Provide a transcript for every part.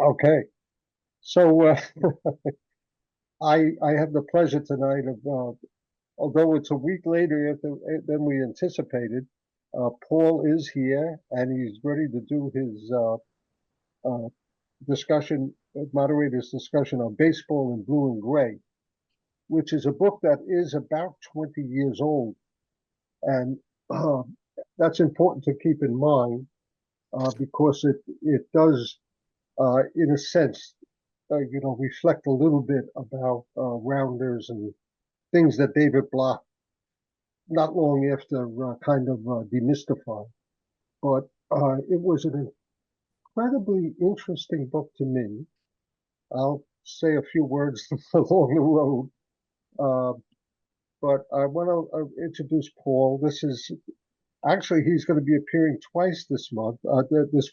Okay, so I have the pleasure tonight of, although it's a week later than we anticipated, Paul is here and he's ready to do his uh, discussion, moderator's discussion on baseball in blue and gray, which is a book that is about 20 years old, and uh, that's important to keep in mind because it does, in a sense, reflect a little bit about rounders and things that David Block, not long after, kind of demystified. But it was an incredibly interesting book to me. I'll say a few words along the road, uh, but I want to introduce Paul. This is actually he's going to be appearing twice this month, this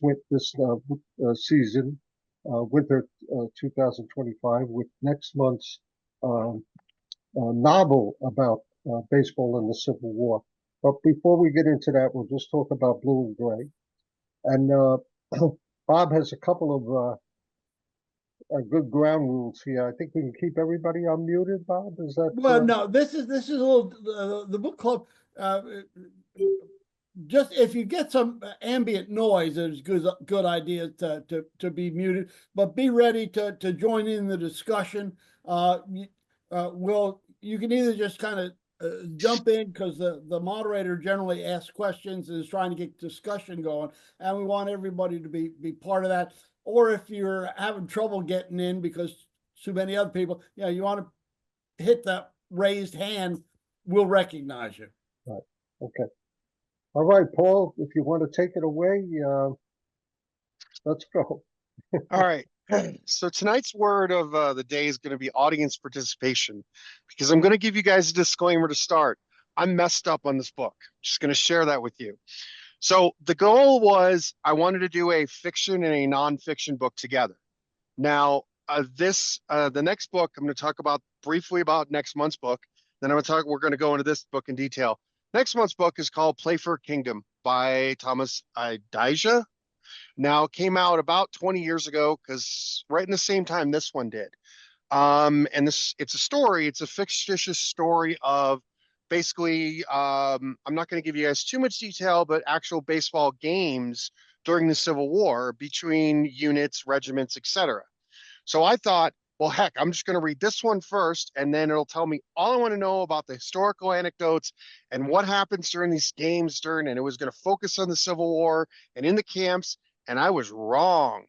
season, winter 2025, with next month's um, novel about baseball and the Civil War. But before we get into that, we'll just talk about blue and gray. And Bob has a couple of good ground rules here. I think we can keep everybody unmuted, Bob. Is that Well, no, this is a little the book club. Just if you get some ambient noise, it's good idea to be muted, but be ready to join in the discussion. You can either just kind of jump in because the moderator generally asks questions and is trying to get discussion going, and we want everybody to be part of that. Or if you're having trouble getting in because too many other people, you want to hit that raised hand, we'll recognize you. right? Okay. All right, Paul, if you want to take it away, let's go. All right. So tonight's word of the day is going to be audience participation, because I'm going to give you guys a disclaimer to start. I'm messed up on this book. Just going to share that with you. So the goal was I wanted to do a fiction and a nonfiction book together. Now, the next book I'm going to talk about briefly about next month's book. Then we're going to go into this book in detail. Next month's book is called Play for a Kingdom by Thomas Idija. Now, it came out about 20 years ago, because right in the same time this one did. And it's a fictitious story of basically, I'm not going to give you guys too much detail, but actual baseball games during the Civil War between units, regiments, etc. So I thought, well, heck, I'm just going to read this one first, and then it'll tell me all I want to know about the historical anecdotes and what happens during these games and it was going to focus on the Civil War and in the camps, and I was wrong.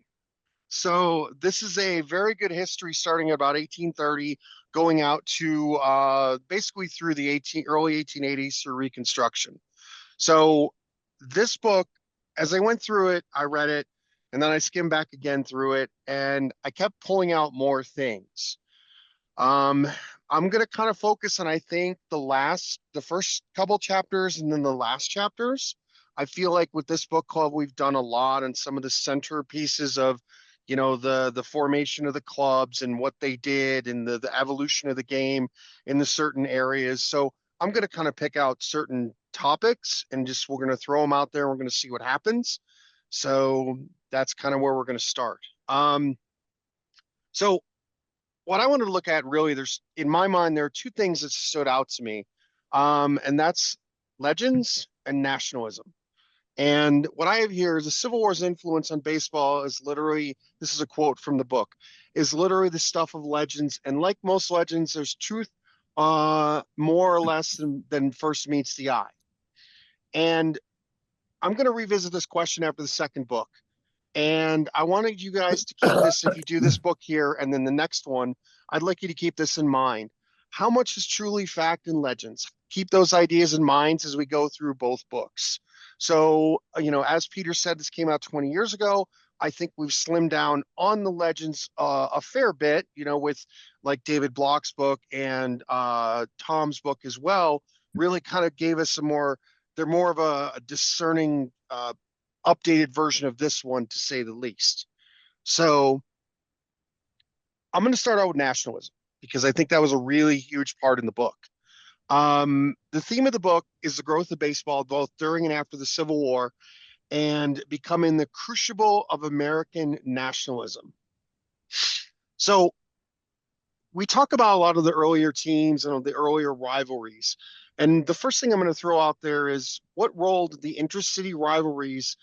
So this is a very good history starting at about 1830, going out to basically through the early 1880s through Reconstruction. So this book, as I went through it, I read it, and then I skimmed back again through it, and I kept pulling out more things. I'm going to kind of focus on, I think, the first couple chapters and then the last chapters. I feel like with this book club, we've done a lot on some of the centerpieces of, the formation of the clubs and what they did and the evolution of the game in the certain areas. So I'm going to kind of pick out certain topics and we're going to throw them out there. And we're going to see what happens. So that's kind of where we're going to start. So what I wanted to look at really, in my mind, there are two things that stood out to me. And that's legends and nationalism. And what I have here is the Civil War's influence on baseball is literally, this is a quote from the book, is literally the stuff of legends. And like most legends, there's truth more or less than first meets the eye. And I'm going to revisit this question after the second book. And I wanted you guys to keep this, if you do this book here and then the next one, I'd like you to keep this in mind. How much is truly fact and legends? Keep those ideas in mind as we go through both books. So, as Peter said, this came out 20 years ago. I think we've slimmed down on the legends a fair bit, with like David Block's book and Tom's book as well, really kind of gave us they're more of a discerning updated version of this one, to say the least. So I'm going to start out with nationalism, because I think that was a really huge part in the book. The theme of the book is the growth of baseball, both during and after the Civil War, and becoming the crucible of American nationalism. So we talk about a lot of the earlier teams and the earlier rivalries. And the first thing I'm going to throw out there is what role did the intercity rivalries,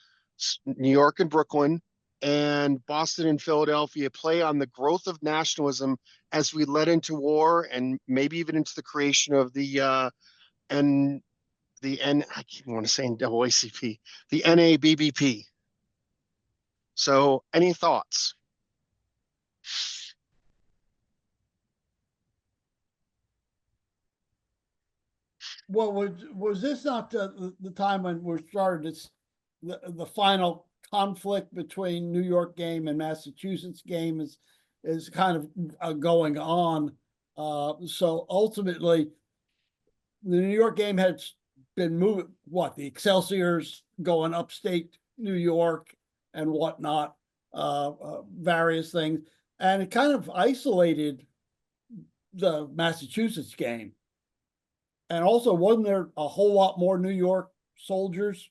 New York and Brooklyn, and Boston and Philadelphia, play on the growth of nationalism as we led into war and maybe even into the creation of and I keep want to say NAACP, the NABBP. So, any thoughts? Well, was this not the time when we started this, the final conflict between New York game and Massachusetts game is kind of going on. So ultimately, the New York game had been moving, the Excelsiors going upstate New York and whatnot, various things. And it kind of isolated the Massachusetts game. And also, wasn't there a whole lot more New York soldiers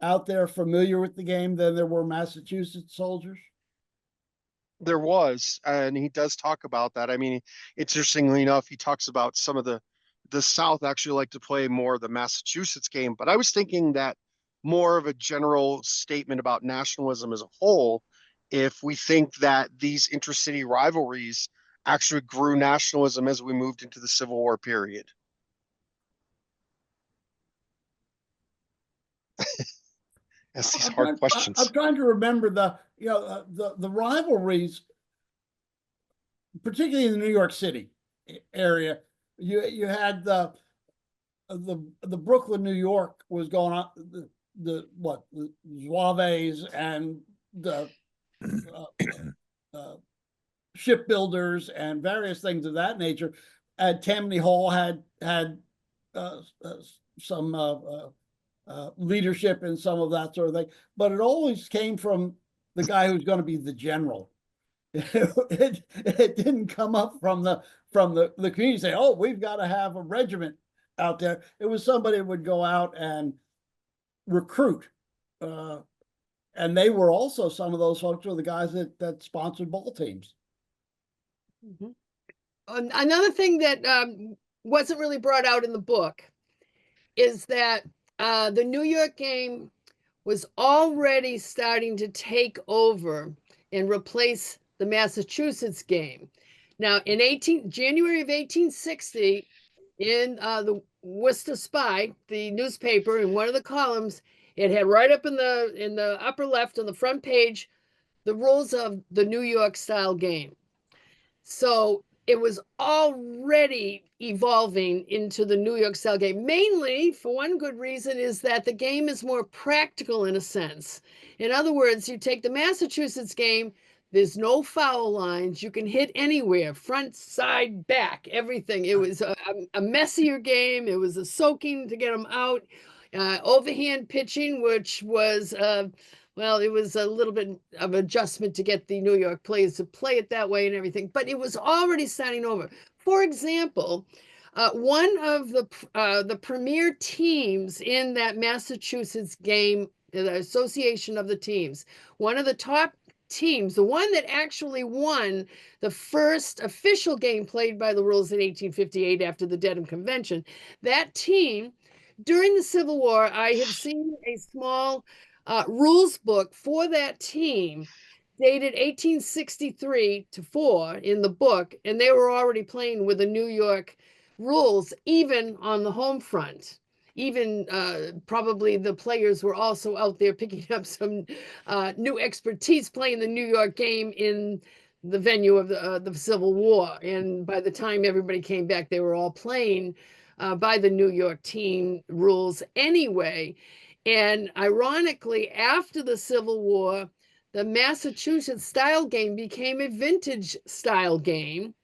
out there familiar with the game than there were Massachusetts soldiers? There was, and he does talk about that. I mean, interestingly enough, he talks about some of the South actually like to play more of the Massachusetts game, but I was thinking that more of a general statement about nationalism as a whole, if we think that these intercity rivalries actually grew nationalism as we moved into the Civil War period. That's these hard questions. I'm trying to remember the rivalries, particularly in the New York City area. You had the Brooklyn, New York was going on, the Zouaves and the shipbuilders and various things of that nature. At Tammany Hall had some leadership and some of that sort of thing, but it always came from the guy who's going to be the general. It didn't come up from the community say, oh, we've got to have a regiment out there. It was somebody would go out and recruit, and they were also, some of those folks were the guys that sponsored ball teams. Mm-hmm. Another thing that wasn't really brought out in the book is that the New York game was already starting to take over and replace the Massachusetts game. Now, in January of 1860, in the Worcester Spy, the newspaper, in one of the columns, it had right up in the upper left on the front page, the rules of the New York style game. So it was already evolving into the New York style game. Mainly, for one good reason, is that the game is more practical in a sense. In other words, you take the Massachusetts game, there's no foul lines. You can hit anywhere, front, side, back, everything. It was a messier game. It was a soaking to get them out. Overhand pitching, which was well, it was a little bit of adjustment to get the New York players to play it that way and everything, but it was already starting over. For example, one of the premier teams in that Massachusetts game, the association of the teams, one of the top teams, the one that actually won the first official game played by the rules in 1858 after the Dedham Convention, that team, during the Civil War, I have seen a small rules book for that team dated 1863 to 4 in the book, and they were already playing with the New York rules, even on the home front. Even probably the players were also out there picking up some new expertise playing the New York game in the venue of the Civil War. And by the time everybody came back, they were all playing by the New York team rules anyway. And ironically, after the Civil War, the Massachusetts style game became a vintage style game.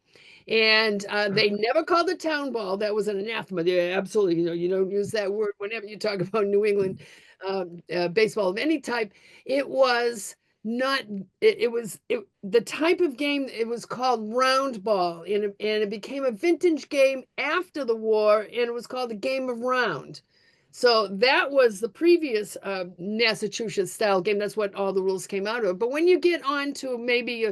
And they never called it town ball. That was an anathema. They absolutely, you don't use that word whenever you talk about New England baseball of any type. It was not, it was the type of game, it was called round ball. And it became a vintage game after the war, and it was called the game of round. So that was the previous Massachusetts style game. That's what all the rules came out of. But when you get on to maybe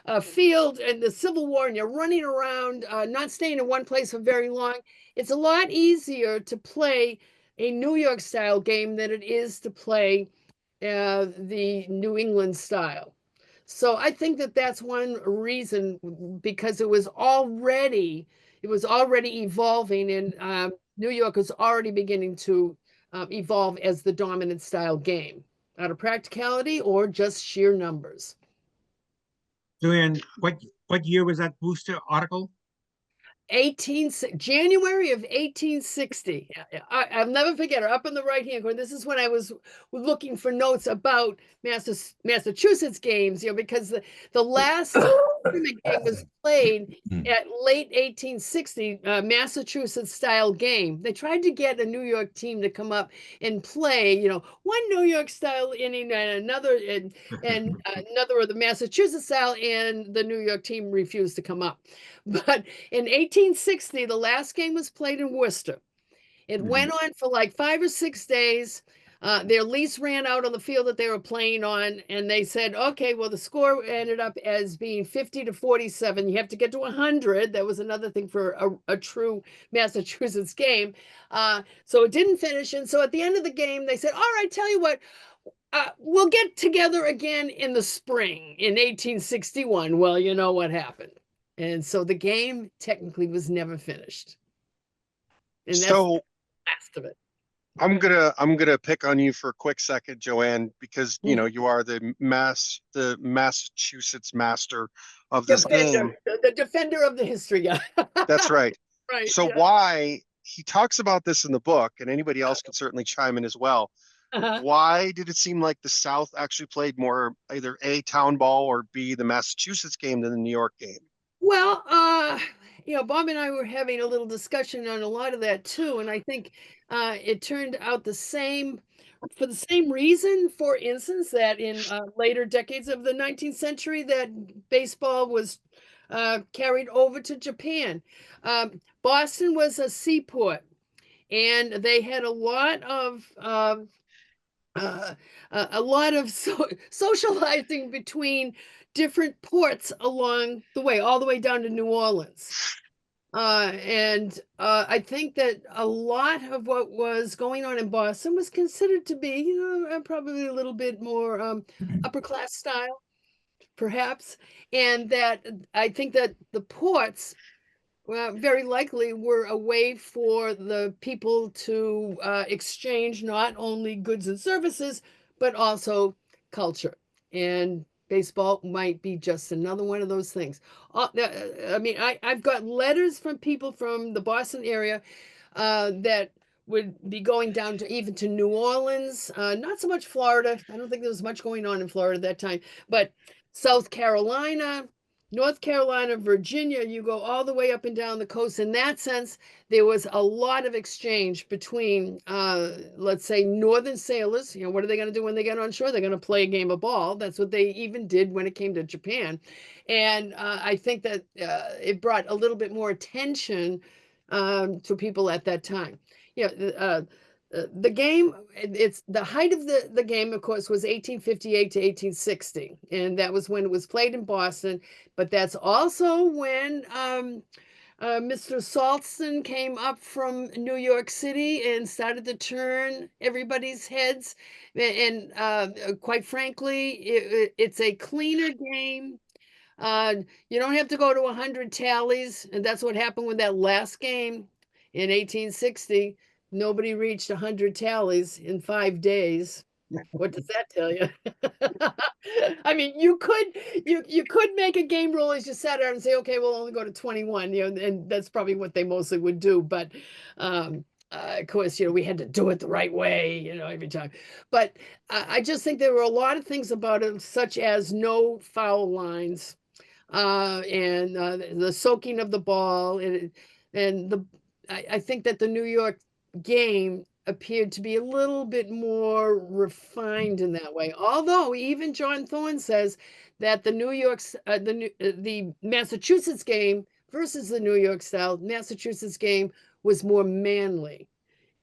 a field and the Civil War and you're running around, not staying in one place for very long, it's a lot easier to play a New York style game than it is to play the New England style. So I think that that's one reason, because it was already evolving, and New York was already beginning to evolve as the dominant style game, out of practicality or just sheer numbers. Julian, what year was that booster article? January of 1860. I'll never forget her, up in the right-hand corner. This is when I was looking for notes about Massachusetts games, because the last tournament game was played at late 1860, Massachusetts style game. They tried to get a New York team to come up and play, one New York style inning and another another of the Massachusetts style, and the New York team refused to come up. But in 1860, the last game was played in Worcester. It went on for like 5 or 6 days. Their lease ran out on the field that they were playing on, and they said, okay, well, the score ended up as being 50-47. You have to get to 100. That was another thing for a true Massachusetts game. So it didn't finish. And so at the end of the game, they said, all right, tell you what, we'll get together again in the spring in 1861. Well, you know what happened. And so the game technically was never finished. And that's So the last of it. I'm gonna pick on you for a quick second, Joanne, because you are the Massachusetts master of this game. The defender of the history guy. That's right. Right. So yeah. why he talks about this in the book, and anybody else can certainly chime in as well. Why did it seem like the South actually played more either A, town ball, or B, the Massachusetts game than the New York game? Well, Bob and I were having a little discussion on a lot of that too, and I think it turned out the same, for the same reason. For instance, that in later decades of the 19th century, that baseball was carried over to Japan. Boston was a seaport, and they had a lot of socializing between different ports along the way, all the way down to New Orleans. And I think that a lot of what was going on in Boston was considered to be, probably a little bit more upper class style, perhaps. And that I think that the ports, very likely, were a way for the people to exchange not only goods and services, but also culture. And baseball might be just another one of those things. I mean, I've got letters from people from the Boston area that would be going down to even to New Orleans, not so much Florida. I don't think there was much going on in Florida at that time, but South Carolina, North Carolina, Virginia, you go all the way up and down the coast. In that sense, there was a lot of exchange between, let's say, northern sailors. What are they going to do when they get on shore? They're going to play a game of ball. That's what they even did when it came to Japan. And I think that it brought a little bit more attention to people at that time. The game, it's the height of the game, of course, was 1858 to 1860. And that was when it was played in Boston. But that's also when Mr. Saltzman came up from New York City and started to turn everybody's heads. And quite frankly, it's a cleaner game. You don't have to go to 100 tallies. And that's what happened with that last game in 1860. Nobody reached 100 tallies in 5 days. What does that tell you? I mean, you could make a game rule as you sat there and say, okay, we'll only go to 21, and that's probably what they mostly would do. But of course, we had to do it the right way, every time. But I just think there were a lot of things about it, such as no foul lines, and the soaking of the ball, and I think that the New York game appeared to be a little bit more refined in that way. Although even John Thorne says that the Massachusetts game versus the New York style, Massachusetts game was more manly.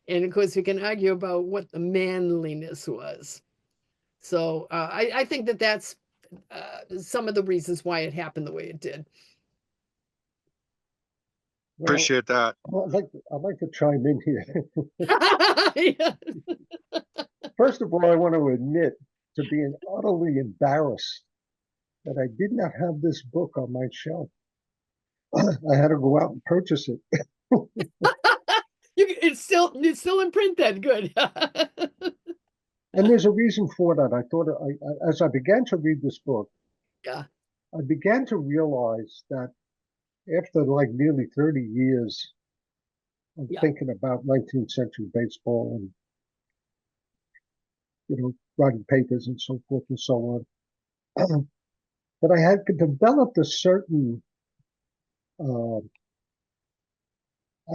And of course, we can argue about what the manliness was. So I think that that's some of the reasons why it happened the way it did. Well, Appreciate that. I'd like to chime in here. Yeah. First of all, I want to admit to being utterly embarrassed that I did not have this book on my shelf. I had to go out and purchase it. It's still in print then. Good. And there's a reason for that. I thought, as I began to read this book, Yeah. I began to realize that after like nearly 30 years of Yeah. thinking about 19th century baseball and, writing papers and so forth and so on, that I had developed a certain, I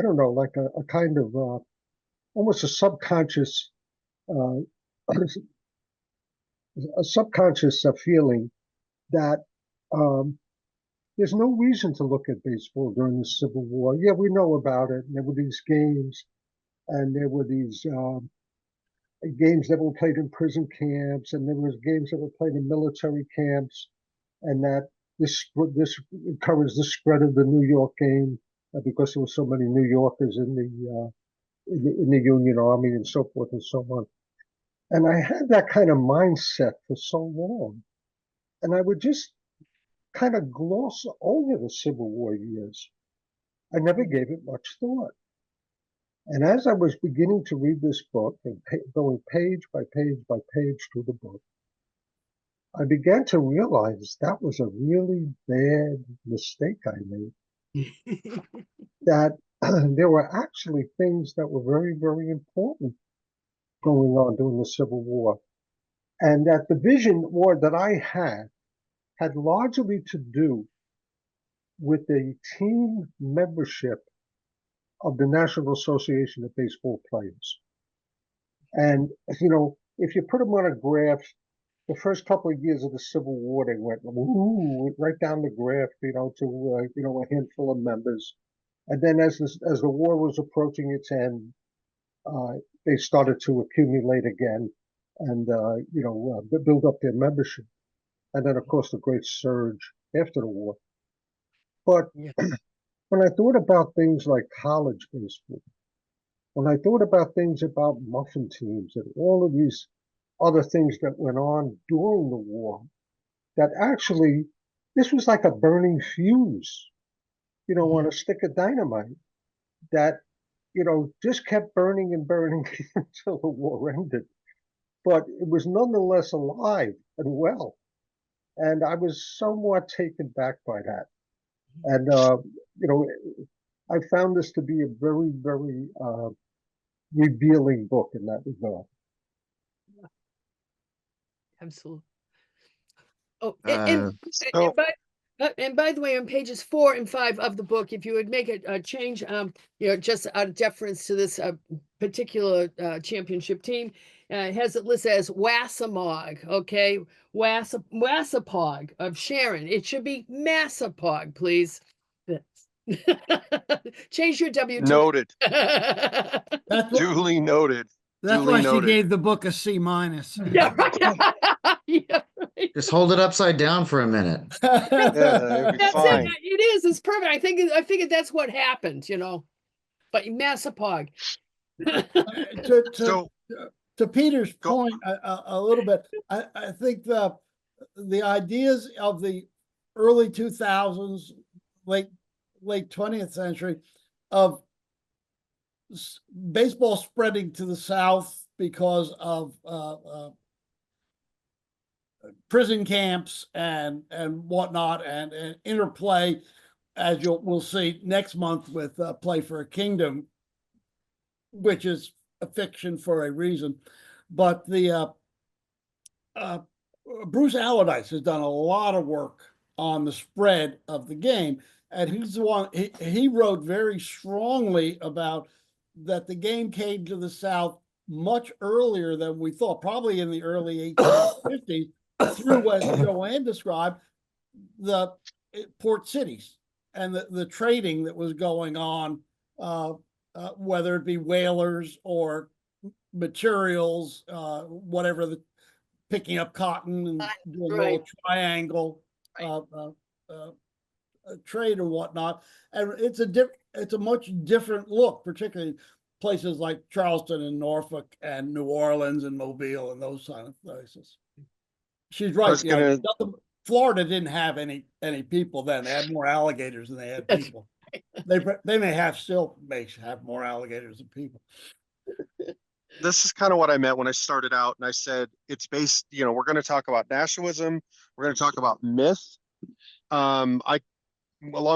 don't know, like a kind of almost a subconscious feeling that there's no reason to look at baseball during the Civil War. Yeah, we know about it. And there were these games, and there were these games that were played in prison camps, and there was games that were played in military camps, and that this encouraged the spread of the New York game because there were so many New Yorkers in the Union Army and so forth and so on. And I had that kind of mindset for so long. And I would just kind of gloss over the Civil War years. I never gave it much thought. And as I was beginning to read this book and going page by page by page through the book, I began to realize that was a really bad mistake I made. That there were actually things that were very, very important going on during the Civil War. And that the vision or that I had largely to do with the team membership of the National Association of Baseball Players. And, if you put them on a graph, the first couple of years of the Civil War, they went right down the graph, to a handful of members. And then as the war was approaching its end, they started to accumulate again and, build up their membership. And then, of course, the great surge after the war. But when I thought about things like college baseball, when I thought about things about muffin teams and all of these other things that went on during the war, that actually this was like a burning fuse, on a stick of dynamite that, just kept burning and burning until the war ended. But it was nonetheless alive and well. And I was somewhat taken back by that. And, I found this to be a very, very revealing book in that regard. Absolutely. Oh, So and by the way, on pages 4 and 5 of the book, if you would make a change, just out of deference to this particular championship team, it has it listed as Wassamog, okay? Wassapog of Sharon. It should be Massapog, please. Change your W. noted, That's what, duly noted. that's Duly why she noted. gave the book a C-. Yeah, right. Yeah, right. Just hold it upside down for a minute. Yeah, it'll be That's fine. it. It is. It's perfect. I figured that's what happened, But Massapog. So To Peter's Go- point, a little bit, I think the ideas of the early 2000s, late 20th century, of baseball spreading to the South because of prison camps and whatnot, and interplay, as we'll see next month with Play for a Kingdom, which is a fiction for a reason. But the Bruce Allardyce has done a lot of work on the spread of the game, and he's the one, he wrote very strongly about that the game came to the South much earlier than we thought, probably in the early 1850s, through what Joanne described, the port cities and the trading that was going on whether it be whalers or materials, whatever, picking up cotton and doing a Right. little triangle trade or whatnot. And it's a much different look, particularly places like Charleston and Norfolk and New Orleans and Mobile and those kind of places. She's right. was gonna- Florida didn't have any people then. They had more alligators than they had That's people. They may have more alligators than people. This is kind of what I meant when I started out, and I said it's based, we're going to talk about nationalism, we're going to talk about myth. Along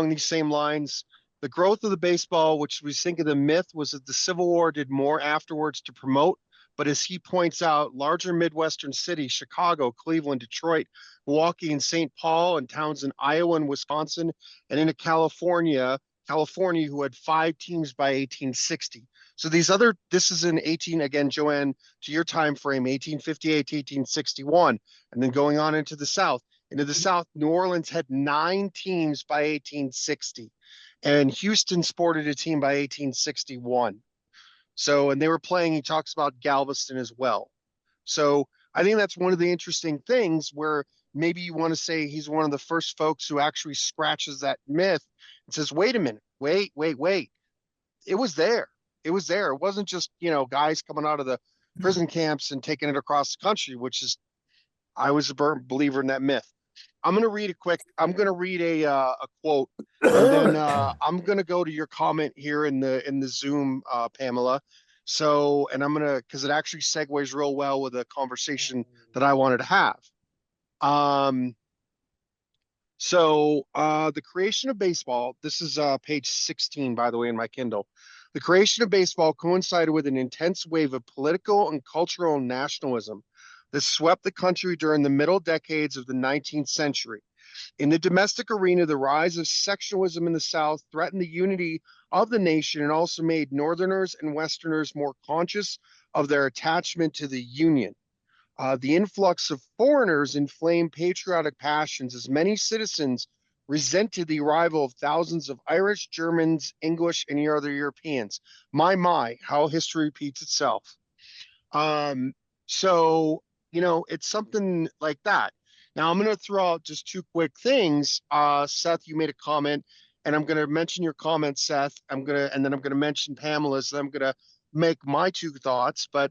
these same lines, the growth of the baseball, which we think of the myth, was that the Civil War did more afterwards to promote. But as he points out, larger Midwestern cities, Chicago, Cleveland, Detroit, Milwaukee, and St. Paul, and towns in Iowa and Wisconsin, and into California, who had 5 teams by 1860. So this is in 18, again, Joanne, to your time frame, 1858 to 1861, and then going on into the South. Into the South, New Orleans had 9 teams by 1860, and Houston sported a team by 1861. So, and they were playing, he talks about Galveston as well. So I think that's one of the interesting things where maybe you want to say he's one of the first folks who actually scratches that myth and says, wait a minute, wait. It was there. It wasn't just, guys coming out of the prison camps and taking it across the country, I was a believer in that myth. I'm going to read a quote, and then I'm going to go to your comment here in the Zoom, Pamela. So, and because it actually segues real well with a conversation that I wanted to have. The creation of baseball, this is page 16, by the way, in my Kindle. The creation of baseball coincided with an intense wave of political and cultural nationalism that swept the country during the middle decades of the 19th century. In the domestic arena, the rise of sectionalism in the South threatened the unity of the nation and also made Northerners and Westerners more conscious of their attachment to the Union. The influx of foreigners inflamed patriotic passions as many citizens resented the arrival of thousands of Irish, Germans, English, and other Europeans. My, how history repeats itself. It's something like that. Now I'm going to throw out just 2 quick things. Seth, you made a comment, and I'm going to mention your comment, Seth. And then I'm going to mention Pamela's, and I'm going to make my 2 thoughts. But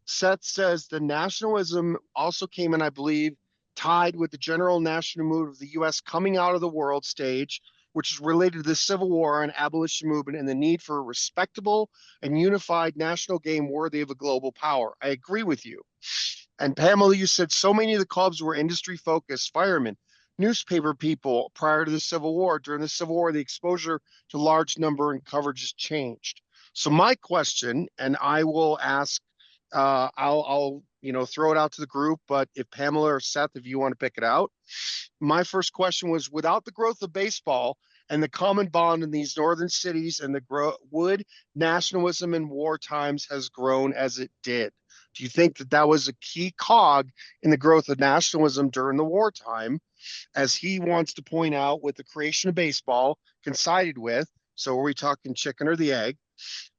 Seth says the nationalism also came in, I believe, tied with the general national mood of the U.S. coming out of the world stage, which is related to the Civil War and abolition movement and the need for a respectable and unified national game worthy of a global power. I agree with you. And Pamela, you said so many of the clubs were industry focused, firemen, newspaper people prior to the Civil War. During the Civil War, the exposure to large number and coverages changed. So my question, and I will ask, I'll throw it out to the group, but if Pamela or Seth, if you want to pick it out. My first question was, without the growth of baseball and the common bond in these northern cities and would nationalism in war times has grown as it did? Do you think that was a key cog in the growth of nationalism during the wartime, as he wants to point out with the creation of baseball coincided with? So are we talking chicken or the egg?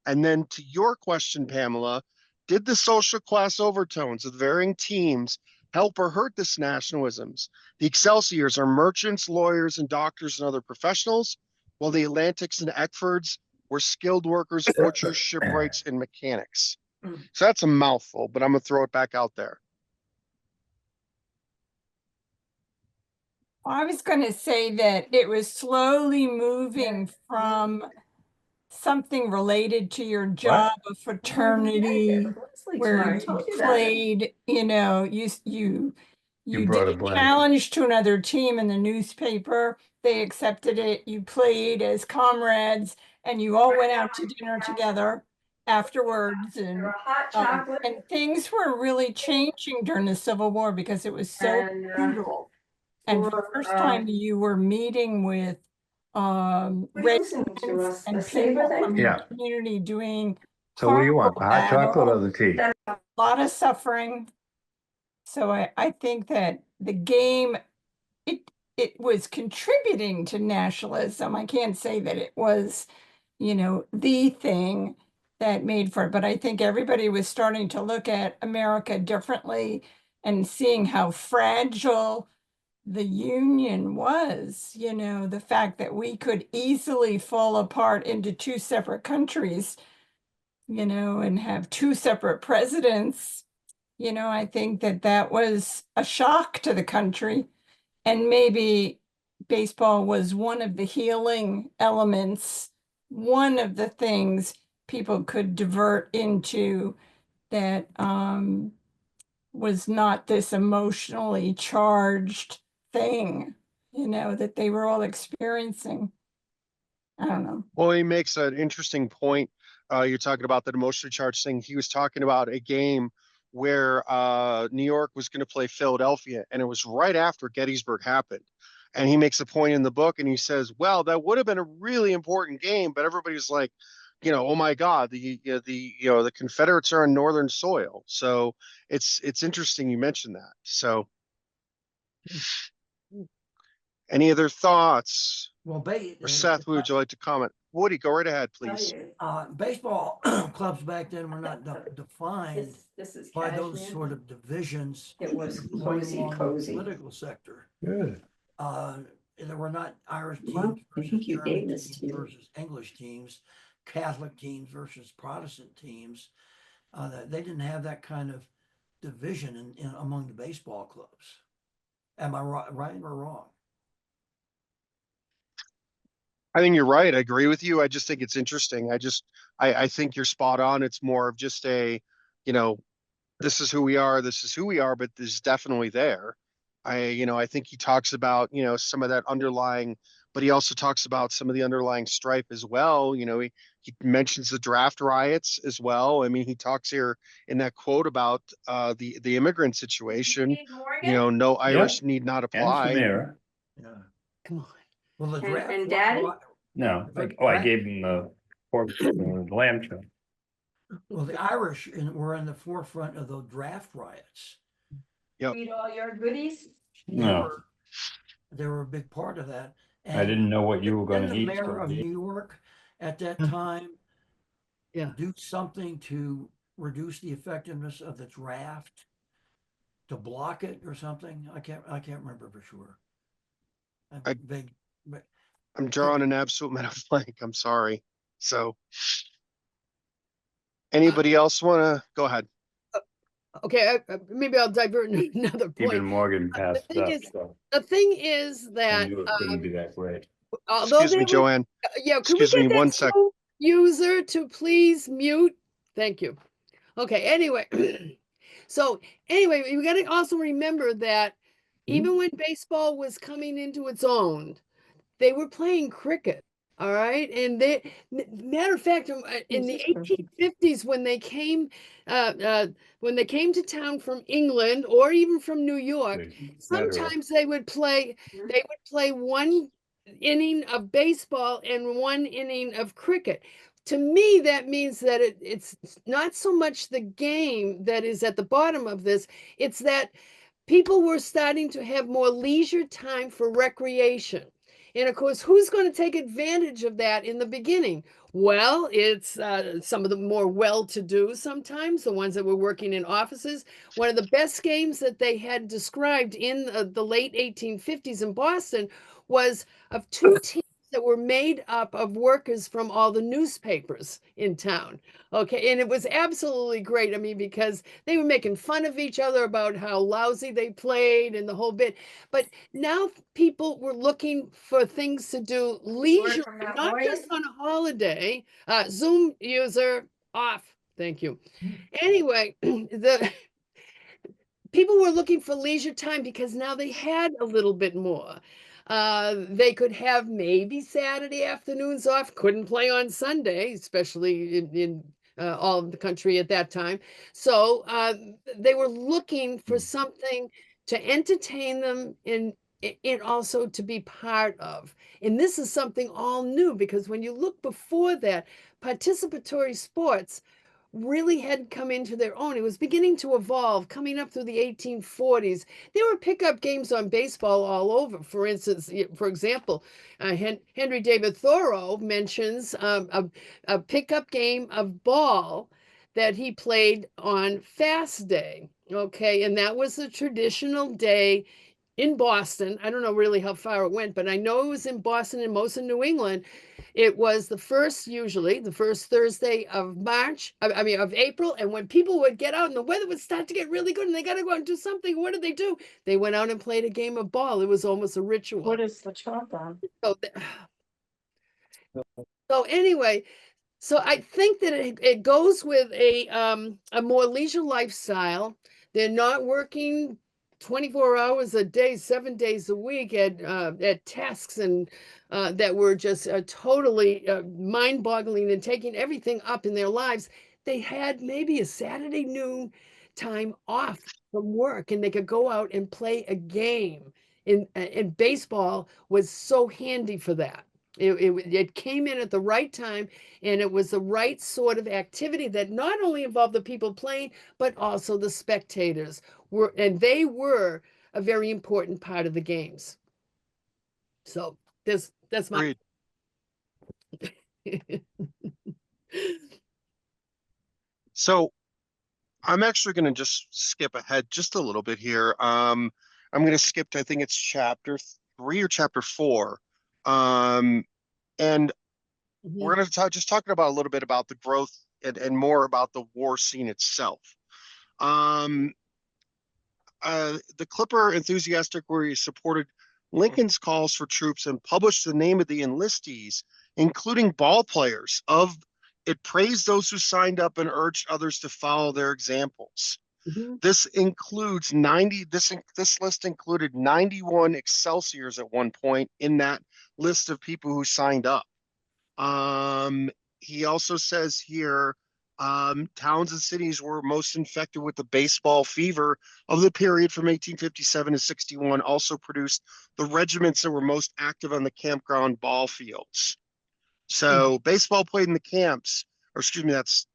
And then to your question, Pamela, did the social class overtones of the varying teams help or hurt this nationalisms? The Excelsiors are merchants, lawyers, and doctors and other professionals, while the Atlantics and Eckfords were skilled workers, butchers, shipwrights, and mechanics. So that's a mouthful, but I'm going to throw it back out there. I was going to say that it was slowly moving from something related to your job, a fraternity, where you played, you did a challenge to another team in the newspaper. They accepted it. You played as comrades, and you all went out to dinner together afterwards. And things were really changing during the Civil War because it was so brutal. And for the first time, you were meeting with residents and people from the community doing. So what do you want? Hot chocolate or the tea? A lot of suffering. So I think that the game, it was contributing to nationalism. I can't say that it was the thing that made for it. But I think everybody was starting to look at America differently and seeing how fragile the Union was, the fact that we could easily fall apart into two separate countries, and have two separate presidents. I think that was a shock to the country. And maybe baseball was one of the healing elements, one of the things people could divert into that was not this emotionally charged thing, that they were all experiencing. I don't know. Well, he makes an interesting point. You're talking about that emotionally charged thing. He was talking about a game where New York was going to play Philadelphia, and it was right after Gettysburg happened. And he makes a point in the book, and he says, "Well, that would have been a really important game, but everybody's like, oh my God, the Confederates are on northern soil." So it's interesting you mentioned that. So, any other thoughts? Well, Or Seth, would you like to comment? Woody, go right ahead, please. baseball clubs back then were not defined This is by those sort of divisions. It was along the political sector. Good. There were not Irish teams Well, I versus think you German gave this teams to you. versus English teams, Catholic teams versus Protestant teams. They didn't have that kind of division in among the baseball clubs. Am I right or wrong? I think you're right. I agree with you. I just think it's interesting. I think you're spot on. It's more of just a, this is who we are, but this is definitely there. I think he talks about, some of that underlying, but he also talks about some of the underlying strife as well. He mentions the draft riots as well. I mean, he talks here in that quote about the immigrant situation. No Irish need not And apply. Samira. Yeah. Come on. Well, the And- draft. and Daddy? No, I gave him the pork, the lamb chop. Well, the Irish were in the forefront of the draft riots. Eat all your goodies? No, They were a big part of that. I didn't know what you were gonna Didn't the eat. mayor of New York at that time Yeah. do something to reduce the effectiveness of the draft, to block it or something? I can't remember for sure. I'm drawing an absolute mental blank. I'm sorry. So, anybody else want to go ahead? Okay, maybe I'll divert into another Even point. Morgan The passed thing up, is, so the thing is I that, knew it couldn't be that great. although Excuse they me, were, Joanne. yeah, could we Excuse me get one that sec. Zoom user to please mute? Thank you. Okay, anyway, so anyway, we got to also remember that even when baseball was coming into its own, they were playing cricket. All right. And matter of fact, in the 1850s, when they came to town from England or even from New York, sometimes they would play one inning of baseball and one inning of cricket. To me, that means that it's not so much the game that is at the bottom of this, it's that people were starting to have more leisure time for recreation. And of course, who's going to take advantage of that in the beginning? Well, it's some of the more well-to-do sometimes, the ones that were working in offices. One of the best games that they had described in the late 1850s in Boston was of two teams that were made up of workers from all the newspapers in town. Okay, and it was absolutely great. I mean, because they were making fun of each other about how lousy they played and the whole bit. But now people were looking for things to do leisure, not just on a holiday. Zoom user off. Thank you. Anyway, the people were looking for leisure time because now they had a little bit more. They could have maybe Saturday afternoons off, couldn't play on Sunday, especially in all of the country at that time. So they were looking for something to entertain them and also to be part of. And this is something all new, because when you look before that, participatory sports really hadn't come into their own. It was beginning to evolve, coming up through the 1840s. There were pickup games on baseball all over. For instance, for example, Henry David Thoreau mentions a pickup game of ball that he played on Fast Day. Okay, and that was a traditional day in Boston. I don't know really how far it went, but I know it was in Boston and most of New England. It was usually the first Thursday of March, I mean, of April. And when people would get out and the weather would start to get really good and they got to go out and do something, what did they do? They went out and played a game of ball. It was almost a ritual. What is the chalk on? So, so anyway, so I think that it goes with a more leisure lifestyle. They're not working 24 hours a day, 7 days a week at tasks and that were just totally mind-boggling and taking everything up in their lives. They had maybe a Saturday noon time off from work, and they could go out and play a game. And baseball was so handy for that. It came in at the right time, and it was the right sort of activity that not only involved the people playing, but also the spectators and they were a very important part of the games. So that's my. So I'm actually going to just skip ahead just a little bit here. I'm going to skip to, I think it's chapter 3 or chapter 4. And we're going to just talking about a little bit about the growth and more about the war scene itself. The Clipper enthusiastic where he supported Lincoln's calls for troops and published the name of the enlistees, including ball players. It praised those who signed up and urged others to follow their examples. This includes 90. This list included 91 Excelsiors at one point in that list of people who signed up. He also says here, towns and cities were most infected with the baseball fever of the period from 1857 to 61 also produced the regiments that were most active on the campground ball fields. So baseball played in the camps, or excuse me, that's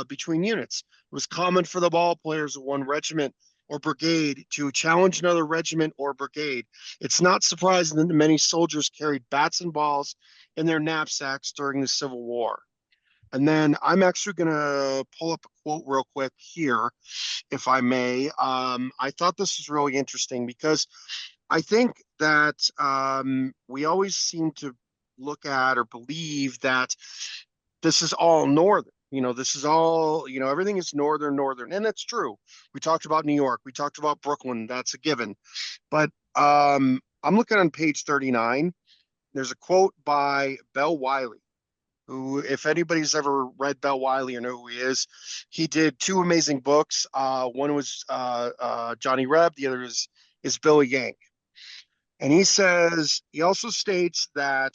between units. It was common for the ball players of one regiment or brigade to challenge another regiment or brigade. It's not surprising that many soldiers carried bats and balls in their knapsacks during the Civil War. And then I'm actually going to pull up a quote real quick here, if I may. I thought this was really interesting because I think that we always seem to look at or believe that this is all northern. This is all, everything is northern. And that's true. We talked about New York. We talked about Brooklyn. That's a given. But I'm looking on page 39. There's a quote by Bell Wiley, who, if anybody's ever read Bell Wiley or know who he is, he did 2 amazing books. One was Johnny Reb. The other is Billy Yank. And he also states that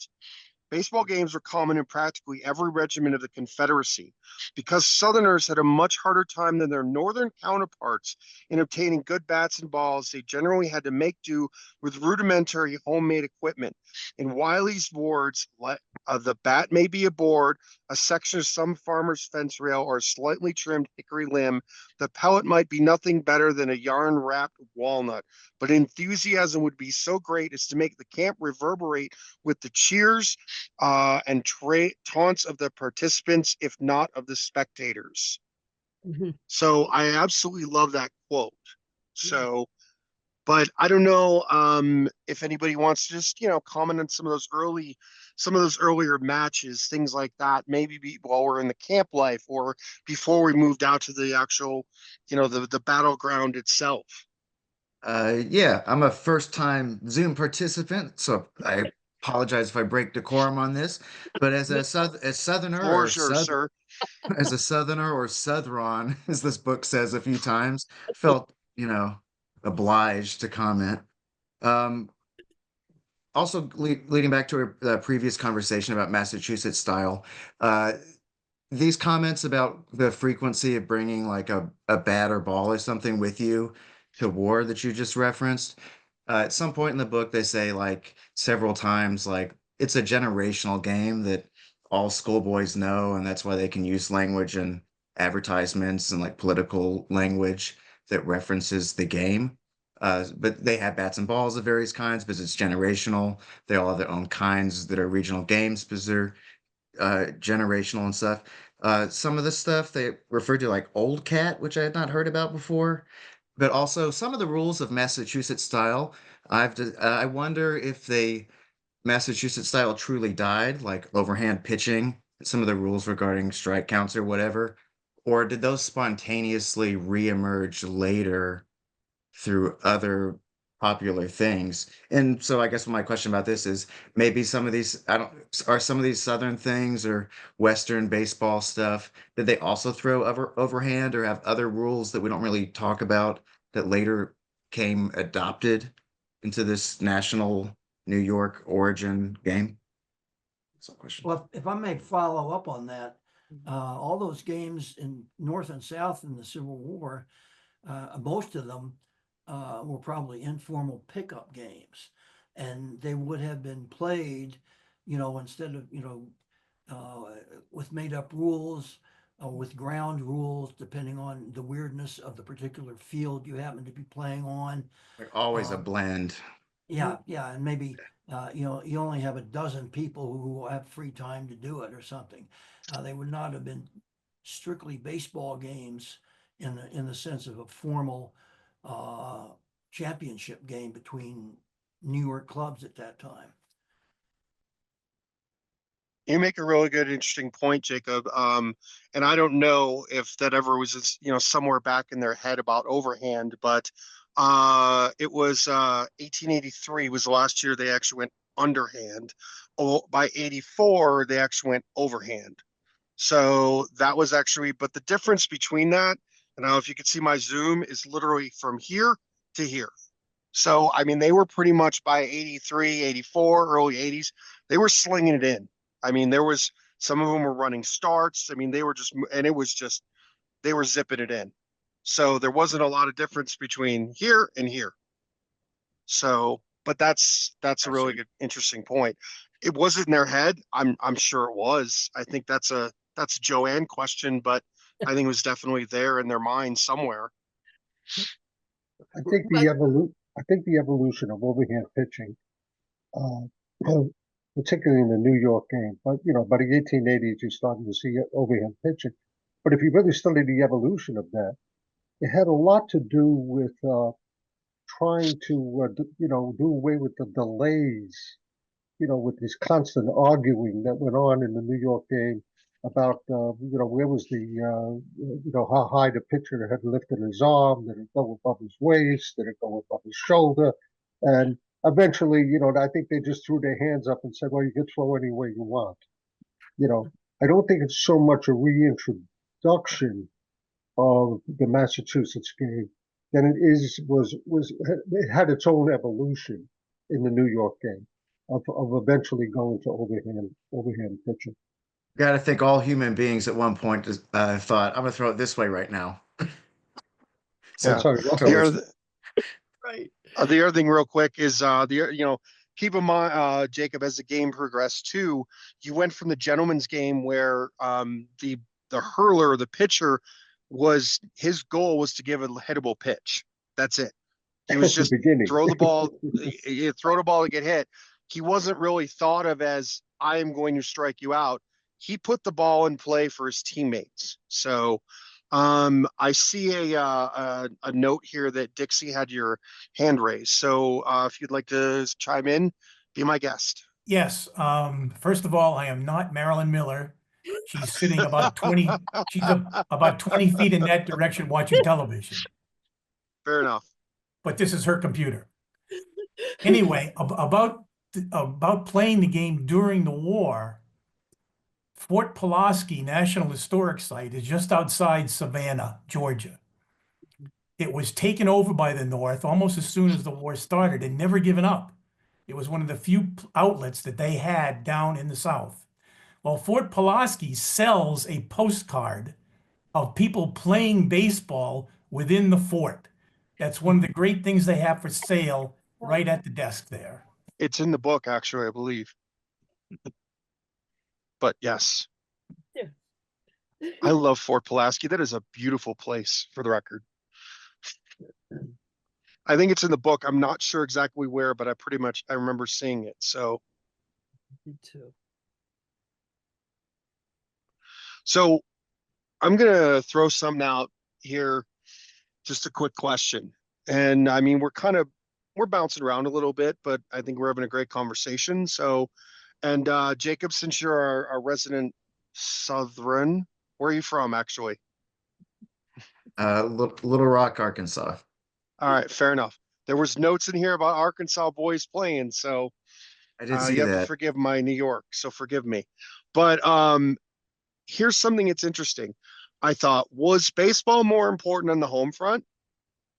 baseball games were common in practically every regiment of the Confederacy because Southerners had a much harder time than their Northern counterparts in obtaining good bats and balls. They generally had to make do with rudimentary homemade equipment. In Wiley's words, the bat may be a board, a section of some farmer's fence rail, or a slightly trimmed hickory limb. The pellet might be nothing better than a yarn-wrapped walnut, but enthusiasm would be so great as to make the camp reverberate with the cheers and taunts of the participants, if not of the spectators. So I absolutely love that quote. So, but I don't know if anybody wants to just comment on some of those earlier matches, things like that. Maybe while we're in the camp life or before we moved out to the actual, the battleground itself. Yeah, I'm a first-time Zoom participant, so I apologize if I break decorum on this. But as a Southerner For sure, sir. as a Southerner or Southron, as this book says a few times, felt obliged to comment. Also, leading back to a previous conversation about Massachusetts style, these comments about the frequency of bringing like a bat or ball or something with you to war that you just referenced. At some point in the book, they say like several times, like it's a generational game that all schoolboys know, and that's why they can use language and advertisements and like political language that references the game. But they have bats and balls of various kinds because it's generational. They all have their own kinds that are regional games because they're generational and stuff. Some of the stuff they refer to like old cat, which I had not heard about before, but also some of the rules of Massachusetts style. I wonder if they Massachusetts style truly died, like overhand pitching, some of the rules regarding strike counts or whatever, or did those spontaneously reemerge later through other popular things? And so I guess my question about this is maybe some of these, I don't, are some of these Southern things or Western baseball stuff, did they also throw overhand or have other rules that we don't really talk about that later came adopted into this national New York origin game? That's a question. Well, if I may follow up on that, all those games in North and South in the Civil War, most of them were probably informal pickup games, and they would have been played, instead of, with made up rules or with ground rules, depending on the weirdness of the particular field you happen to be playing on. Like always a blend. Yeah, and maybe you only have a dozen people who have free time to do it or something. They would not have been strictly baseball games in the sense of a formal championship game between New York clubs at that time. You make a really good, interesting point, Jacob. And I don't know if that ever was, somewhere back in their head about overhand, but it was 1883 was the last year they actually went underhand. Oh, by 84, they actually went overhand. So that was actually, but the difference between that, and I don't know if you can see my zoom, is literally from here to here. So, I mean, they were pretty much by 83, 84, early 80s, they were slinging it in. I mean, there was some of them were running starts. I mean, they were just, and it was just, they were zipping it in. So there wasn't a lot of difference between here and here. So, but that's a really good, interesting point. It wasn't in their head. I'm sure it was. I think that's a Joanne question, but I think it was definitely there in their mind somewhere. I think the evolution of overhand pitching, particularly in the New York game, but by the 1880s, you started to see overhand pitching. But if you really study the evolution of that, it had a lot to do with trying to do away with the delays, with this constant arguing that went on in the New York game about where was how high the pitcher had lifted his arm, did it go above his waist, did it go above his shoulder, and eventually, I think they just threw their hands up and said, well, you can throw any way you want. I don't think it's so much a reintroduction of the Massachusetts game than it had its own evolution in the New York game of eventually going to overhand pitching. Got to think all human beings at one point thought, I'm going to throw it this way right now. Yeah. Sorry, Right. The other thing real quick is keep in mind, Jacob, as the game progressed too, you went from the gentleman's game where the hurler, the pitcher, his goal was to give a hittable pitch. That's it. He was just throw the ball, throw the ball to get hit. He wasn't really thought of as I am going to strike you out. He put the ball in play for his teammates. So I see a note here that Dixie had your hand raised. So if you'd like to chime in, be my guest. Yes. First of all, I am not Marilyn Miller. She's sitting about 20, she's about 20 feet in that direction watching television. Fair enough. But this is her computer. Anyway, about playing the game during the war, Fort Pulaski National Historic Site is just outside Savannah, Georgia. It was taken over by the North almost as soon as the war started and never given up. It was one of the few outlets that they had down in the South. Well, Fort Pulaski sells a postcard of people playing baseball within the fort. That's one of the great things they have for sale right at the desk there. It's in the book, actually, I believe. But yes. Yeah. I love Fort Pulaski. That is a beautiful place, for the record. I think it's in the book. I'm not sure exactly where, but I remember seeing it. So, Me too. so I'm gonna throw something out here. Just a quick question. And I mean, we're bouncing around a little bit, but I think we're having a great conversation. So, and Jacob, since you're our resident Southern, where are you from actually? Little Rock, Arkansas. All right, fair enough. There was notes in here about Arkansas boys playing, so I did see you have to that. forgive my New York, so forgive me. But here's something that's interesting. I thought, was baseball more important on the home front?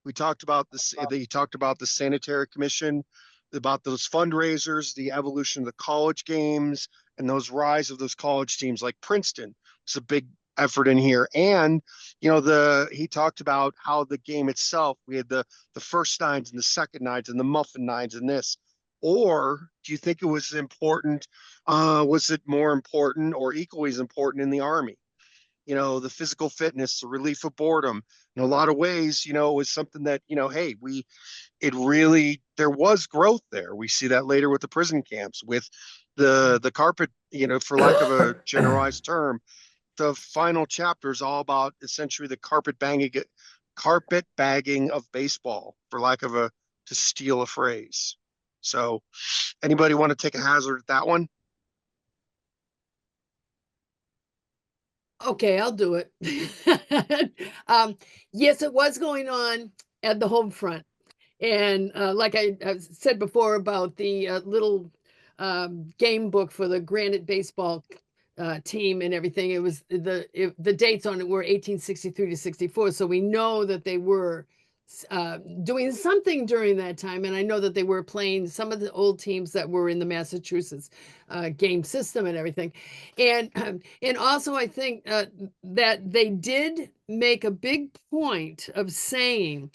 We talked about this. He talked about the sanitary commission, about those fundraisers, the evolution of the college games, and those rise of those college teams like Princeton. It's a big effort in here. And he talked about how the game itself, we had the first nines and the second nines and the muffin nines and this. Or do you think it was important? Was it more important or equally as important in the Army? The physical fitness, the relief of boredom. In a lot of ways, it was something that, hey, there was growth there. We see that later with the prison camps, with the carpet, for lack of a generalized term, the final chapter is all about essentially the carpet bagging of baseball, for lack of to steal a phrase. So anybody want to take a hazard at that one? Okay, I'll do it. Yes, it was going on at the home front. And like I said before about the little game book for the Granite baseball team and everything, it was the dates on it were 1863 to 64. So we know that they were doing something during that time. And I know that they were playing some of the old teams that were in the Massachusetts game system and everything. And also I think that they did make a big point of saying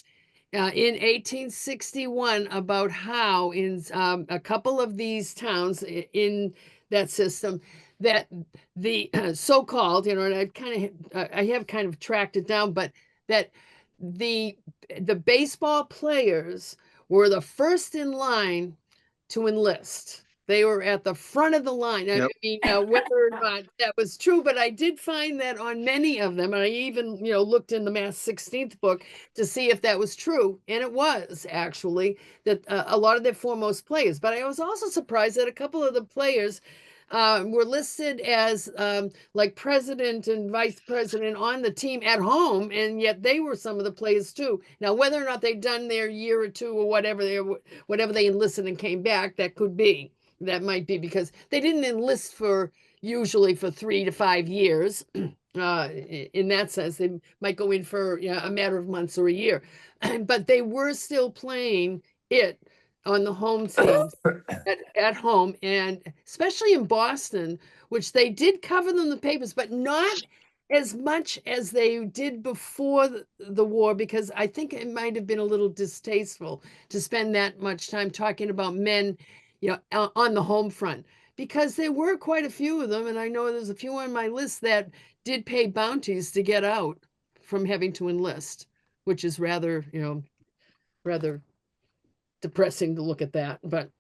in 1861 about how in a couple of these towns in that system that the so-called, and I have kind of tracked it down, but that the baseball players were the first in line to enlist. They were at the front of the line. Yep. I mean, whether or not that was true, but I did find that on many of them, and I even, looked in the Mass 16th book to see if that was true, and it was actually that a lot of their foremost players. But I was also surprised that a couple of the players were listed as like president and vice president on the team at home, and yet they were some of the players too. Now, whether or not they'd done their year or two or whatever they enlisted and came back, that could be. That might be because they didn't enlist usually for 3 to 5 years. In that sense, they might go in for a matter of months or a year, but they were still playing it on the home teams at home, and especially in Boston, which they did cover them in the papers, but not as much as they did before the war, because I think it might have been a little distasteful to spend that much time talking about men, on the home front, because there were quite a few of them, and I know there's a few on my list that did pay bounties to get out from having to enlist, which is rather depressing to look at that. But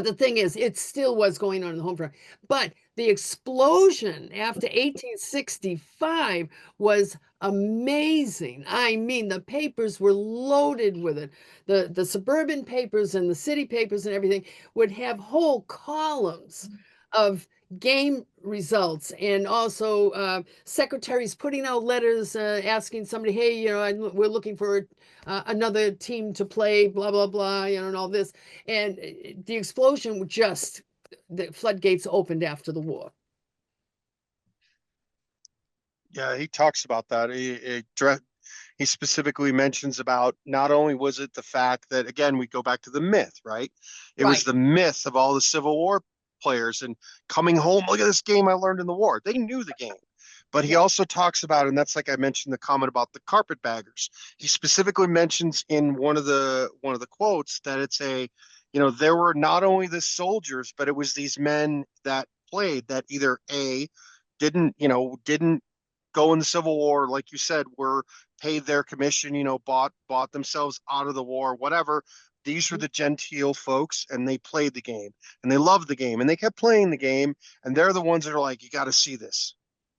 the thing is, it still was going on in the home front. But the explosion after 1865 was amazing. I mean, the papers were loaded with it. The suburban papers and the city papers and everything would have whole columns of game results, and also secretaries putting out letters asking somebody, hey, we're looking for another team to play, blah, blah, blah, and all this. And the explosion the floodgates opened after the war. Yeah, he talks about that. He specifically mentions about not only was it the fact that, again, we go back to the myth, right? It was the myth of all the Civil War players and coming home. Look at this game I learned in the war. They knew the game. But he also talks about, and that's like I mentioned the comment about the carpetbaggers. He specifically mentions in one of the quotes that it's there were not only the soldiers, but it was these men that played that either didn't go in the Civil War, like you said, were paid their commission, you know, bought themselves out of the war, whatever. These were the genteel folks, and they played the game, and they loved the game, and they kept playing the game, and they're the ones that are like, you got to see this.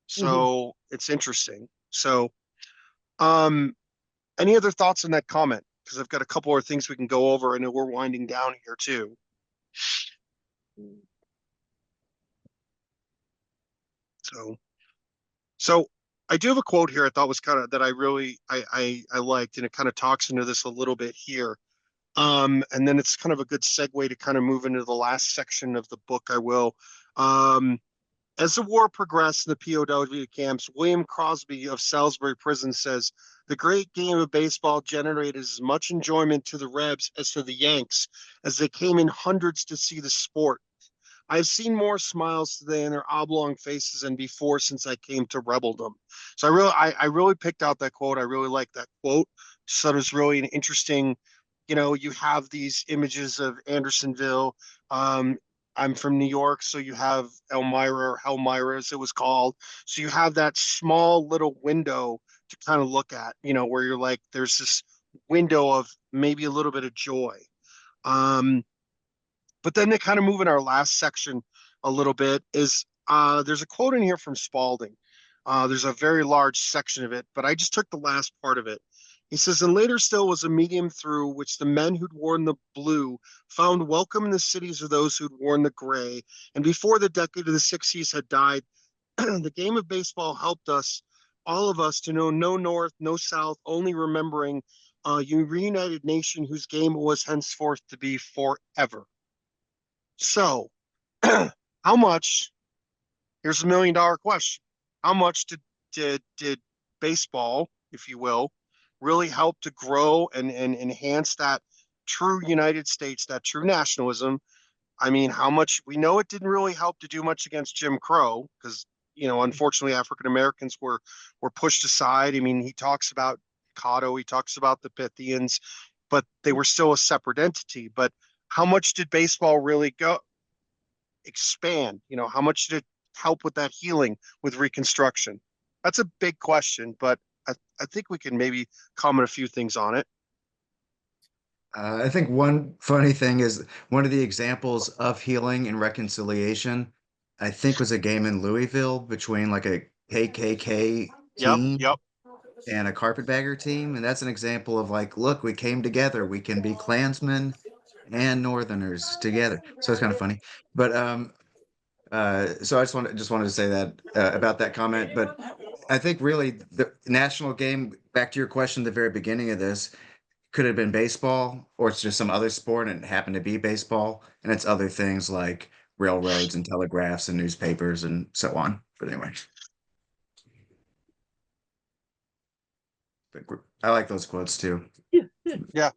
So it's interesting. So, any other thoughts on that comment? Because I've got a couple more things we can go over. I know we're winding down here too. So I do have a quote here I thought was kind of that I really I liked, and it kind of talks into this a little bit here. And then it's kind of a good segue to kind of move into the last section of the book. I will. As the war progressed in the POW camps, William Crosby of Salisbury Prison says, the great game of baseball generated as much enjoyment to the Rebs as to the Yanks, as they came in hundreds to see the sport. I've seen more smiles today in their oblong faces than before since I came to rebeldom. So I really picked out that quote. I really like that quote. So it was really an interesting, you know, you have these images of Andersonville. I'm from New York, so you have Elmira, or Helmira as it was called. So you have that small little window to kind of look at, you know, where you're like, there's this window of maybe a little bit of joy. But then they kind of move in our last section a little bit is there's a quote in here from Spalding. There's a very large section of it, but I just took the last part of it. He says, and later still was a medium through which the men who'd worn the blue found welcome in the cities of those who'd worn the gray. And before the decade of the 60s had died, the game of baseball helped us, all of us, to know no North, no South, only remembering a reunited nation whose game it was henceforth to be forever. So, how much? Here's $1 million question: how much did baseball, if you will, really help to grow and enhance that true United States, that true nationalism? I mean, how much? We know it didn't really help to do much against Jim Crow because, you know, unfortunately, African Americans were pushed aside. I mean, he talks about Cotto, he talks about the Pythians, but they were still a separate entity. But how much did baseball really expand? You know, how much did it help with that healing, with Reconstruction? That's a big question, but I think we can maybe comment a few things on it. I think one funny thing is one of the examples of healing and reconciliation, I think, was a game in Louisville between like a KKK team Yep. and a carpetbagger team. And that's an example of like, look, we came together. We can be Klansmen and Northerners together. So it's kind of funny. But so I just wanted to say that about that comment. But I think really the national game, back to your question at the very beginning of this, could have been baseball, or it's just some other sport and it happened to be baseball, and it's other things like railroads and telegraphs and newspapers and so on. But anyway, I like those quotes too. Yeah.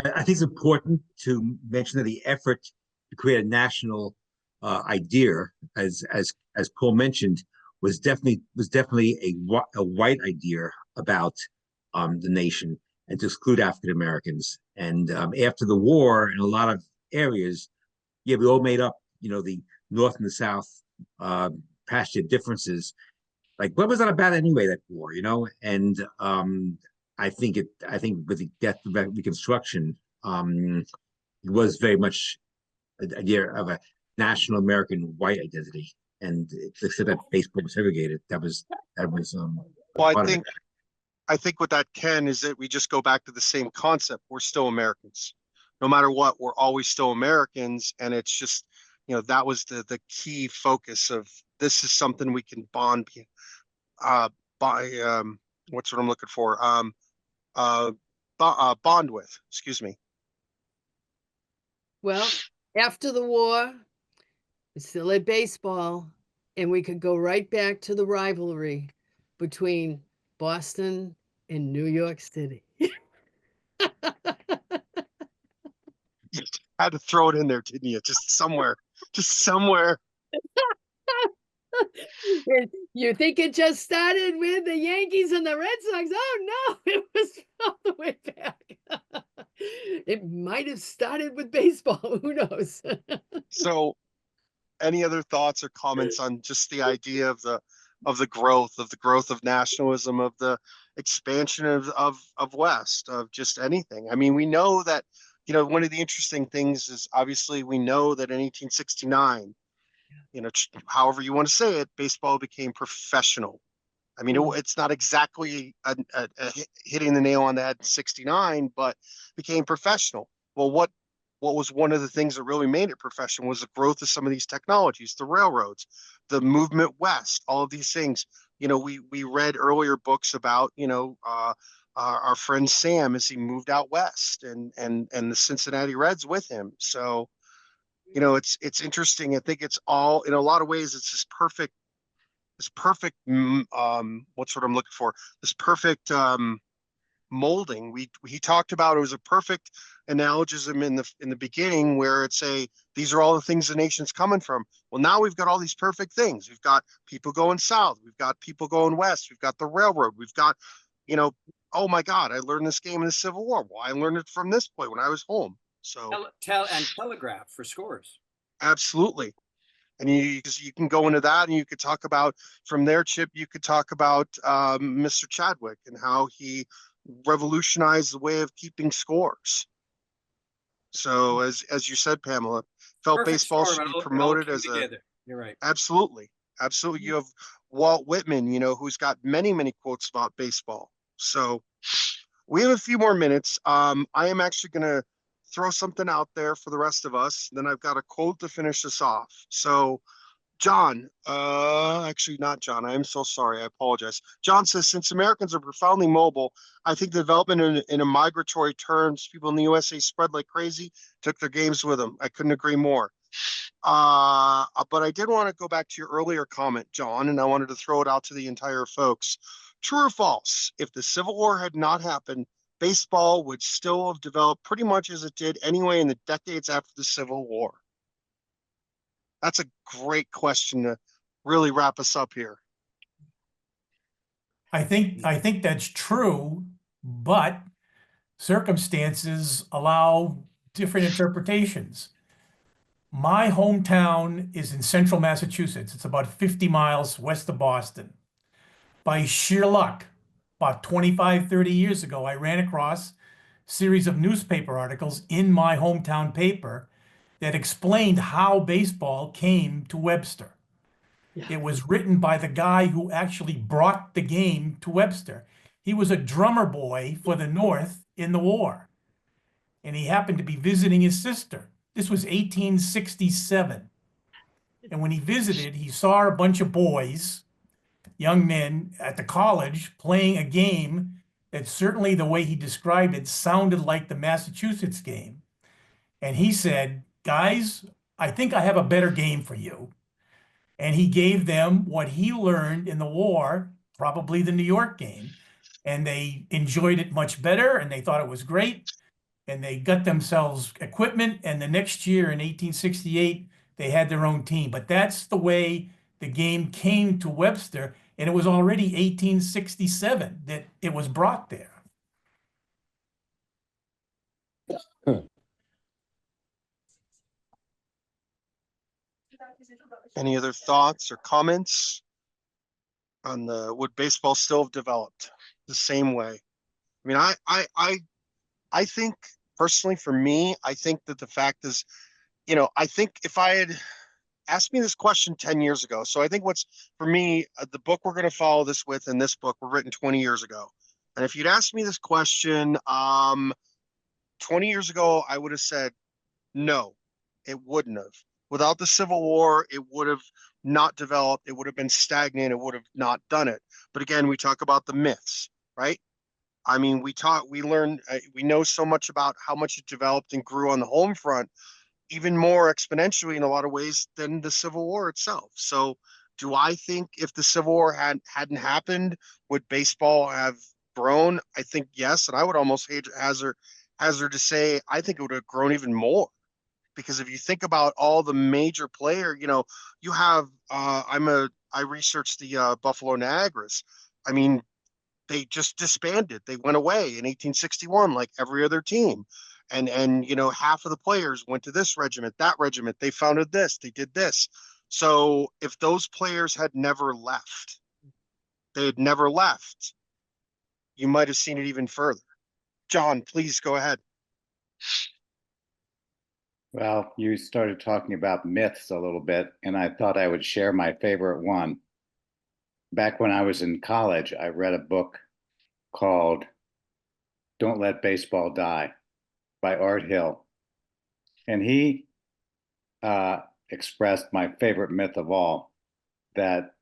I think it's important to mention that the effort to create a national idea, as Paul mentioned, was definitely a white idea about the nation, and to exclude African Americans. And after the war, in a lot of areas, yeah, we all made up, you know, the North and the South pasture differences. Like, what was that about anyway, that war, you know? And I think with the death of Reconstruction, it was very much an idea of a national American white identity. And they said that baseball was segregated. That was Well, I think what that can is that we just go back to the same concept. We're still Americans. No matter what, we're always still Americans. And it's just, you know, that was the key focus of this is something we can bond by what's what I'm looking for? Bond with, excuse me. Well, after the war, we still had baseball, and we could go right back to the rivalry between Boston and New York City. You had to throw it in there, didn't you? Just somewhere. You think it just started with the Yankees and the Red Sox? Oh no, it was all the way back. It might have started with baseball. Who knows? So, any other thoughts or comments on just the idea of the growth of nationalism, of the expansion of West, of just anything. I mean, we know that, you know, one of the interesting things is obviously we know that in 1869, you know, however you want to say it, baseball became professional. I mean, it's not exactly hitting the nail on the head in 69, but became professional. Well, what was one of the things that really made it professional was the growth of some of these technologies, the railroads, the movement west, all of these things. You know, we read earlier books about, you know, our friend Sam as he moved out west, and the Cincinnati Reds with him. So, you know, it's interesting. I think it's all, in a lot of ways, it's this perfect what's what I'm looking for, this perfect molding. He talked about, it was a perfect analogism in the beginning, where it's these are all the things the nation's coming from. Well, now we've got all these perfect things. We've got people going south, we've got people going west, we've got the railroad, we've got, you know, oh my God, I learned this game in the Civil War. Well, I learned it from this point when I was home. So and telegraph for scores. absolutely. And you can go into that, and you could talk about, from there, Chip, you could talk about Mr. Chadwick and how he revolutionized the way of keeping scores. So as you said, Pamela, felt Perfect baseball score, should it be all promoted came as together. You're right. absolutely. You have Walt Whitman, you know, who's got many, many quotes about baseball. So we have a few more minutes. I am actually going to throw something out there for the rest of us. Then I've got a quote to finish this off. So John, actually not John. I am so sorry. I apologize. John says, since Americans are profoundly mobile, I think the development in a migratory terms, people in the USA spread like crazy, took their games with them. I couldn't agree more. But I did want to go back to your earlier comment, John, and I wanted to throw it out to the entire folks. True or false? If the Civil War had not happened, baseball would still have developed pretty much as it did anyway in the decades after the Civil War. That's a great question to really wrap us up here. I think that's true, but circumstances allow different interpretations. My hometown is in central Massachusetts. It's about 50 miles west of Boston. By sheer luck, about 25, 30 years ago, I ran across a series of newspaper articles in my hometown paper that explained how baseball came to Webster. It was written by the guy who actually brought the game to Webster. He was a drummer boy for the North in the war, and he happened to be visiting his sister. This was 1867. And when he visited, he saw a bunch of boys, young men at the college, playing a game that, certainly the way he described it, sounded like the Massachusetts game. And he said, guys, I think I have a better game for you. And he gave them what he learned in the war, probably the New York game. And they enjoyed it much better, and they thought it was great. And they got themselves equipment. And the next year in 1868, they had their own team. But that's the way the game came to Webster. And it was already 1867 that it was brought there. Any other thoughts or comments on would baseball still have developed the same way? I mean, I think personally, for me, I think that the fact is, you know, I think if I had asked me this question 10 years ago, so I think what's, for me, the book we're going to follow this with and this book were written 20 years ago. And if you'd asked me this question 20 years ago, I would have said, no, it wouldn't have. Without the Civil War, it would have not developed. It would have been stagnant. It would have not done it. But again, we talk about the myths, right? I mean, we learned, we know so much about how much it developed and grew on the home front, even more exponentially in a lot of ways than the Civil War itself. So do I think if the Civil War hadn't happened, would baseball have grown? I think yes. And I would almost hazard to say, I think it would have grown even more. Because if you think about all the major player, you know, you have, I researched the Buffalo Niagaras. I mean, they just disbanded. They went away in 1861, like every other team. And you know, half of the players went to this regiment, that regiment. They founded this, they did this. So if those players had never left, they had never left, you might have seen it even further. John, please go ahead. Well, you started talking about myths a little bit, and I thought I would share my favorite one. Back when I was in college, I read a book called Don't Let Baseball Die by Art Hill. And he expressed my favorite myth of all, that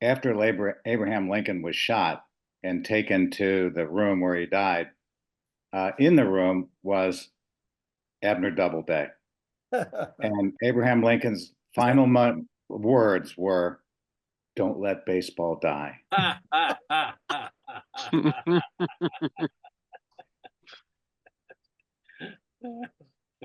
after Abraham Lincoln was shot and taken to the room where he died, in the room was Abner Doubleday. And Abraham Lincoln's final words were, "Don't let baseball die."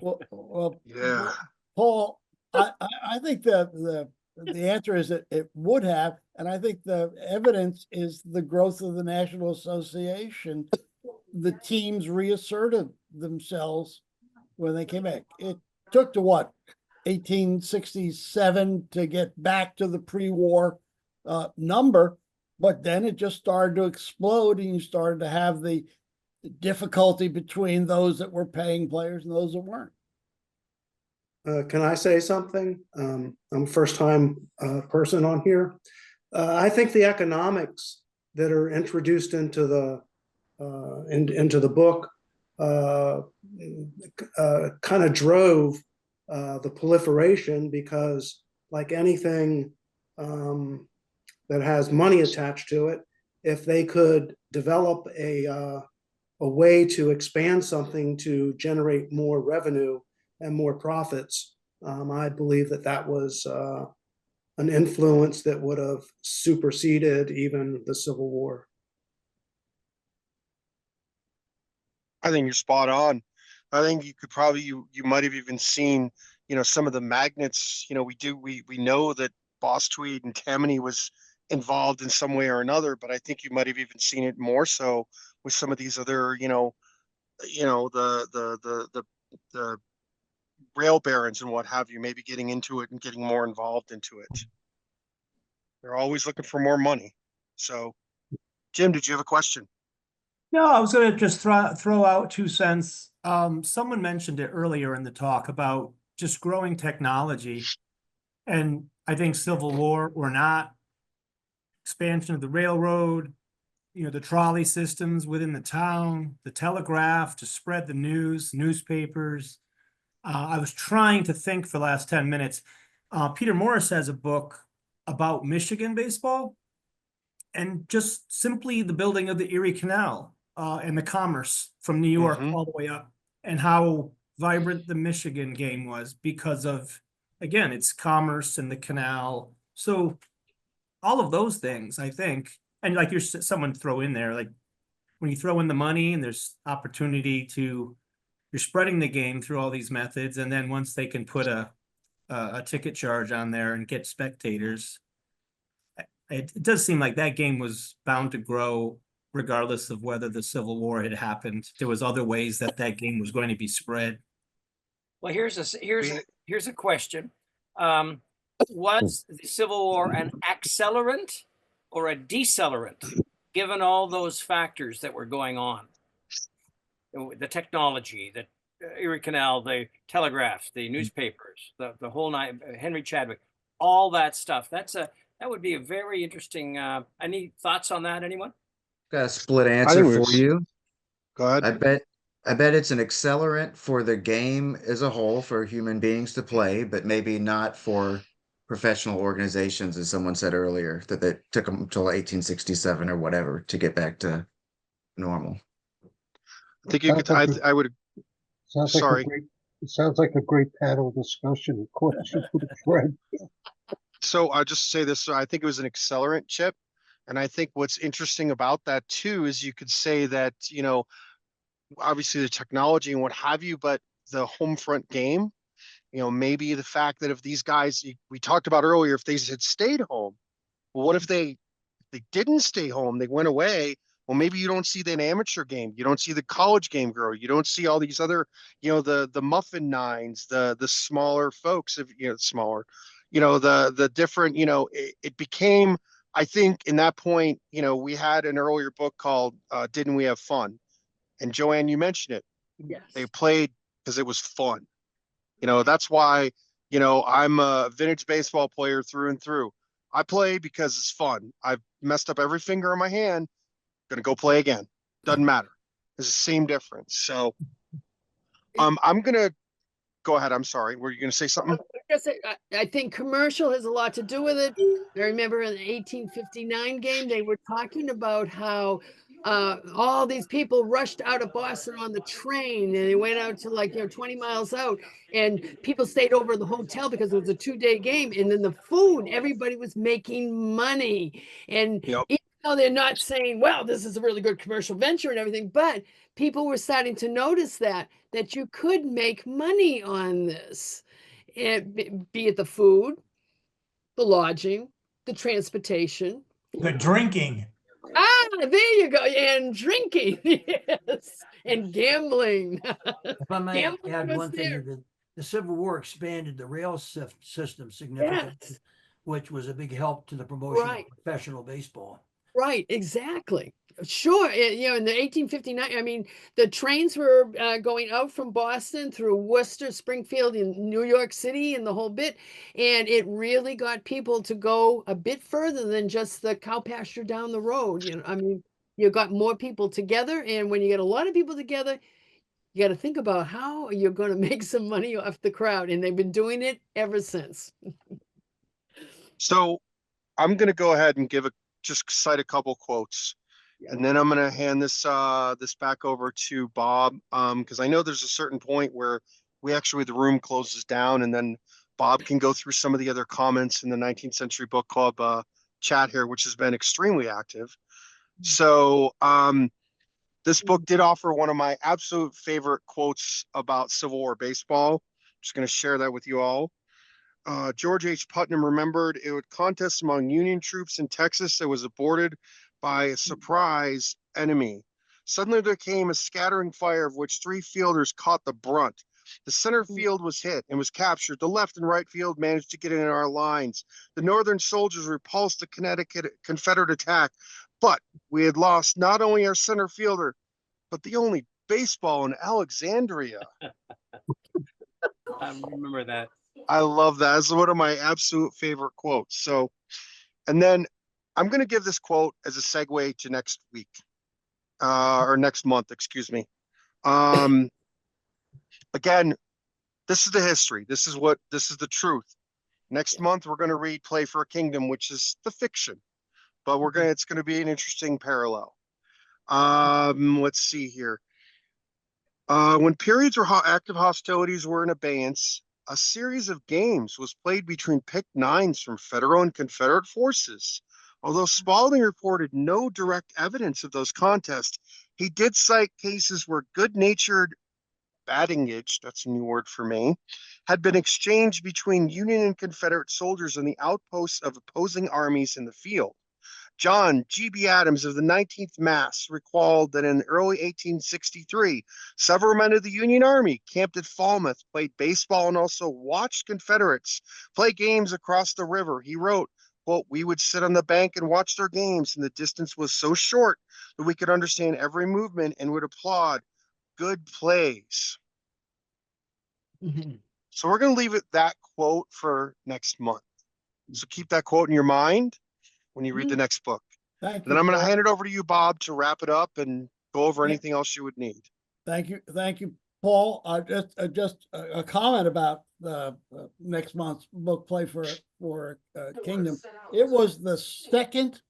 Well, Yeah. Paul, I think the answer is that it would have, and I think the evidence is the growth of the National Association. The teams reasserted themselves when they came back. It took to what, 1867 to get back to the pre-war number, but then it just started to explode, and you started to have the difficulty between those that were paying players and those that weren't. Can I say something? I'm a first-time person on here. I think the economics that are introduced into the book kind of drove the proliferation, because like anything that has money attached to it, if they could develop a way to expand something to generate more revenue and more profits, I believe that was an influence that would have superseded even the Civil War. I think you're spot on. I think you could probably, you might have even seen, some of the magnets, we know that Boss Tweed and Tammany was involved in some way or another, but I think you might have even seen it more so with some of these other, the rail barons and what have you, maybe getting into it and getting more involved into it. They're always looking for more money. So, Jim, did you have a question? No, I was going to just throw out 2 cents. Someone mentioned it earlier in the talk about just growing technology. And I think Civil War or not, expansion of the railroad, the trolley systems within the town, the telegraph to spread the news, newspapers. I was trying to think for the last 10 minutes. Peter Morris has a book about Michigan baseball, and just simply the building of the Erie Canal and the commerce from New York all the way up, and how vibrant the Michigan game was because of, again, its commerce and the canal. So all of those things, I think, and like someone throw in there, like when you throw in the money and there's opportunity to, you're spreading the game through all these methods, and then once they can put a ticket charge on there and get spectators, it does seem like that game was bound to grow regardless of whether the Civil War had happened. There was other ways that game was going to be spread. Well, here's a question. Was the Civil War an accelerant or a decelerant, given all those factors that were going on? The technology, the Erie Canal, the telegraphs, the newspapers, the whole night, Henry Chadwick, all that stuff. That would be a very interesting. Any thoughts on that, anyone? Got a split answer for you. Go ahead. I bet it's an accelerant for the game as a whole, for human beings to play, but maybe not for professional organizations, as someone said earlier, that they took them until 1867 or whatever to get back to normal. I think you could. I would. Sorry. It sounds like a great panel discussion question for the Fred. So I'll just say this. So I think it was an accelerant, Chip. And I think what's interesting about that too is you could say that, obviously the technology and what have you, but the home front game, maybe the fact that if these guys we talked about earlier, if they had stayed home, well, what if they didn't stay home, they went away? Well, maybe you don't see that amateur game, you don't see the college game grow, you don't see all these other, the muffin nines, the smaller folks, the different, it became, I think in that point, you know, we had an earlier book called Didn't We Have Fun? And Joanne, you mentioned it. Yes. They played because it was fun. You know, that's why, you know, I'm a vintage baseball player through and through. I play because it's fun. I've messed up every finger on my hand. Gonna go play again. Doesn't matter. It's the same difference. So I'm gonna go ahead. I'm sorry. Were you gonna say something? I think commercial has a lot to do with it. I remember in the 1859 game, they were talking about how all these people rushed out of Boston on the train and they went out to like, 20 miles out, and people stayed over at the hotel because it was a 2-day game. And then the food, everybody was making money. And Yep. even though they're not saying, well, this is a really good commercial venture and everything, but people were starting to notice that you could make money on this. And be it the food, the lodging, the transportation, The drinking. there you go, and drinking, yes, and gambling. If I may Gambling add was one thing, there. the Civil War expanded the rail system significantly, Yes. which was a big help to the promotion Right. of professional baseball. Right, exactly. Sure, in the 1859, I mean, the trains were going out from Boston through Worcester, Springfield, and New York City, and the whole bit, and it really got people to go a bit further than just the cow pasture down the road. I mean, you got more people together, and when you get a lot of people together, you got to think about how you're going to make some money off the crowd, and they've been doing it ever since. So I'm gonna go ahead and just cite a couple quotes. And then I'm gonna hand this back over to Bob, because I know there's a certain point where the room closes down, and then Bob can go through some of the other comments in the 19th Century Book Club chat here, which has been extremely active. So this book did offer one of my absolute favorite quotes about Civil War baseball. I'm just gonna share that with you all. George H. Putnam remembered a contest among Union troops in Texas that was aborted by a surprise enemy. Suddenly there came a scattering fire of which 3 fielders caught the brunt. The center field was hit and was captured. The left and right field managed to get in our lines. The Northern soldiers repulsed the Connecticut Confederate attack, but we had lost not only our center fielder, but the only baseball in Alexandria. I remember that. I love that. It's one of my absolute favorite quotes. So, and then I'm going to give this quote as a segue to next week, or next month, excuse me. Again, this is the history. This is the truth. Next month, we're going to read Play for a Kingdom, which is the fiction, but it's going to be an interesting parallel. Let's see here. When periods where active hostilities were in abeyance, a series of games was played between picked nines from Federal and Confederate forces. Although Spaulding reported no direct evidence of those contests, he did cite cases where good-natured badinage, that's a new word for me, had been exchanged between Union and Confederate soldiers in the outposts of opposing armies in the field. John G.B. Adams of the 19th Mass recalled that in early 1863, several men of the Union Army camped at Falmouth, played baseball, and also watched Confederates play games across the river. He wrote, quote, "We would sit on the bank and watch their games, and the distance was so short that we could understand every movement and would applaud good plays." So we're going to leave it that quote for next month. So keep that quote in your mind when you read the next book. Thank And you. then I'm going to Paul. hand it over to you, Bob, to wrap it up and go over anything else you would need. Thank you, Paul. Just a comment about the next month's book Play for Kingdom. It was the second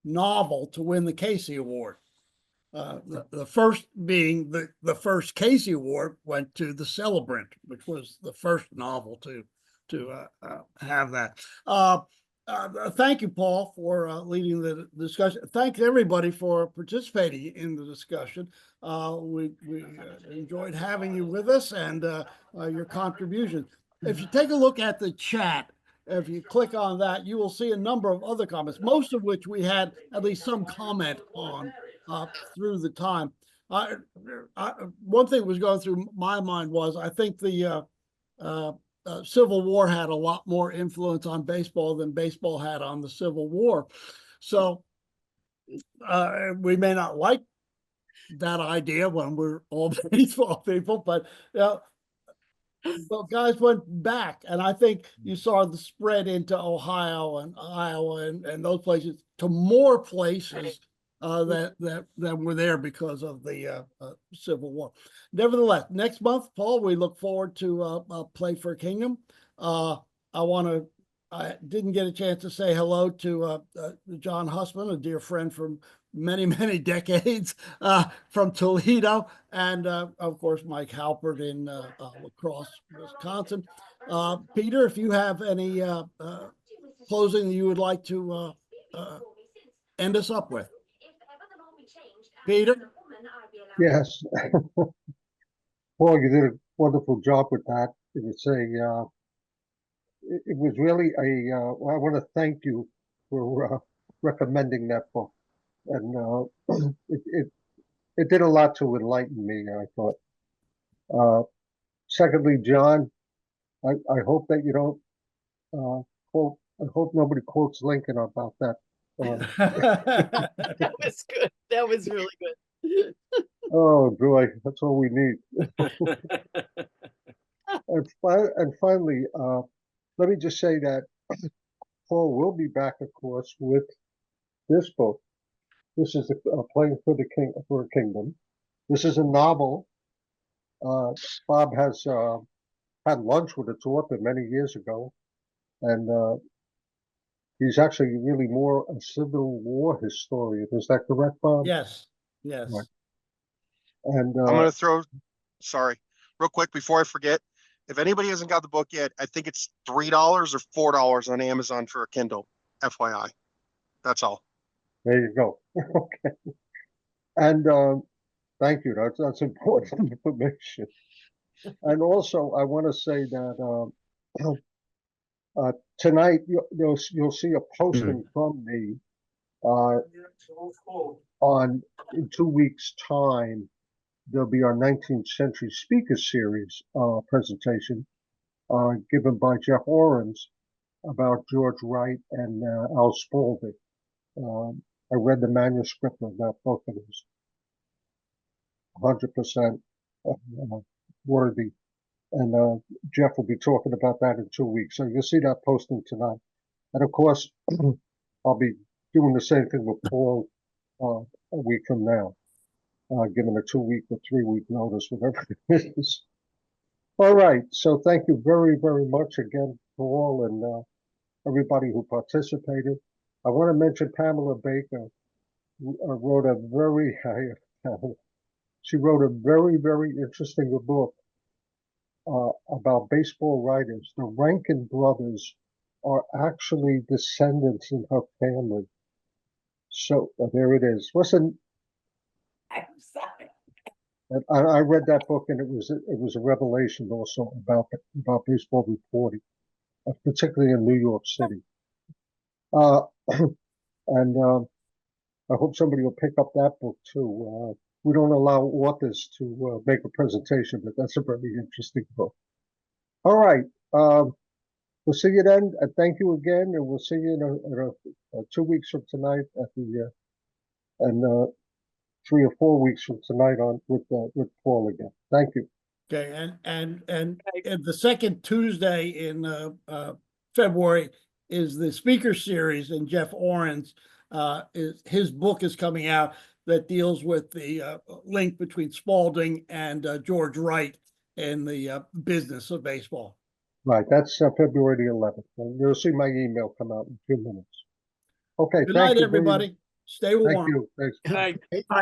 novel to win the Casey Award. The first being the first Casey Award went to The Celebrant, which was the first novel to have that. Thank you, Paul, for leading the discussion. Thanks everybody for participating in the discussion. We enjoyed having you with us and your contribution. If you take a look at the chat, if you click on that, you will see a number of other comments, most of which we had at least some comment on through the time. One thing that was going through my mind was I think the Civil War had a lot more influence on baseball than baseball had on the Civil War. So we may not like that idea when we're all baseball people, but guys went back, and I think you saw the spread into Ohio and Iowa and those places to more places that were there because of the Civil War. Nevertheless, next month, Paul, we look forward to Play for Kingdom. I didn't get a chance to say hello to John Hussman, a dear friend from many, many decades from Toledo, and of course, Mike Halpert in La Crosse, Wisconsin. Peter, if you have any closing you would like to end us up with. Peter? Yes. Paul, you did a wonderful job with that. It was really I want to thank you for recommending that book, and it did a lot to enlighten me, I thought. Secondly, John, I hope that you don't quote. I hope nobody quotes Lincoln about that. That was good. That was really good. Oh boy, that's all we need. And finally, let me just say that Paul will be back, of course, with this book. This is Playing for a Kingdom. This is a novel. Bob has had lunch with its author many years ago, and he's actually really more a Civil War historian. Is that correct, Bob? Yes. Yes. Right. And I'm going to throw, sorry, real quick before I forget. If anybody hasn't got the book yet, I think it's $3 or $4 on Amazon for a Kindle. FYI. That's all. There you go. Okay. And thank you. That's important information. And also, I want to say that tonight you'll see a posting from me in 2 weeks' time. There'll be our 19th Century Speaker Series presentation given by Jeff Orens about George Wright and Al Spaulding. I read the manuscript of that book, and it was 100% worthy. And Jeff will be talking about that in 2 weeks. So you'll see that posting tonight. And of course, I'll be doing the same thing with Paul a week from now, giving a 2 week or 3 week notice, whatever it is. All right. So thank you very, very much again, Paul, and everybody who participated. I want to mention Pamela Baker wrote a very, she wrote a very, very interesting book about baseball writers. The Rankin brothers are actually descendants in her family. So there it is. Listen, I'm sorry. I read that book, and it was a revelation also about baseball reporting, particularly in New York City. And I hope somebody will pick up that book too. We don't allow authors to make a presentation, but that's a very interesting book. All right. We'll see you then. Thank you again, and we'll see you in 2 weeks from tonight and 3 or 4 weeks from tonight on with Paul again. Thank you. Okay, and the second Tuesday in February is the speaker series, and Jeff Orens his book is coming out that deals with the link between Spaulding and George Wright in the business of baseball. Right, that's February the 11th. And you'll see my email come out in a few minutes. Okay, Good thank night, you. everybody. Stay warm. Thank you. Thanks. Good night.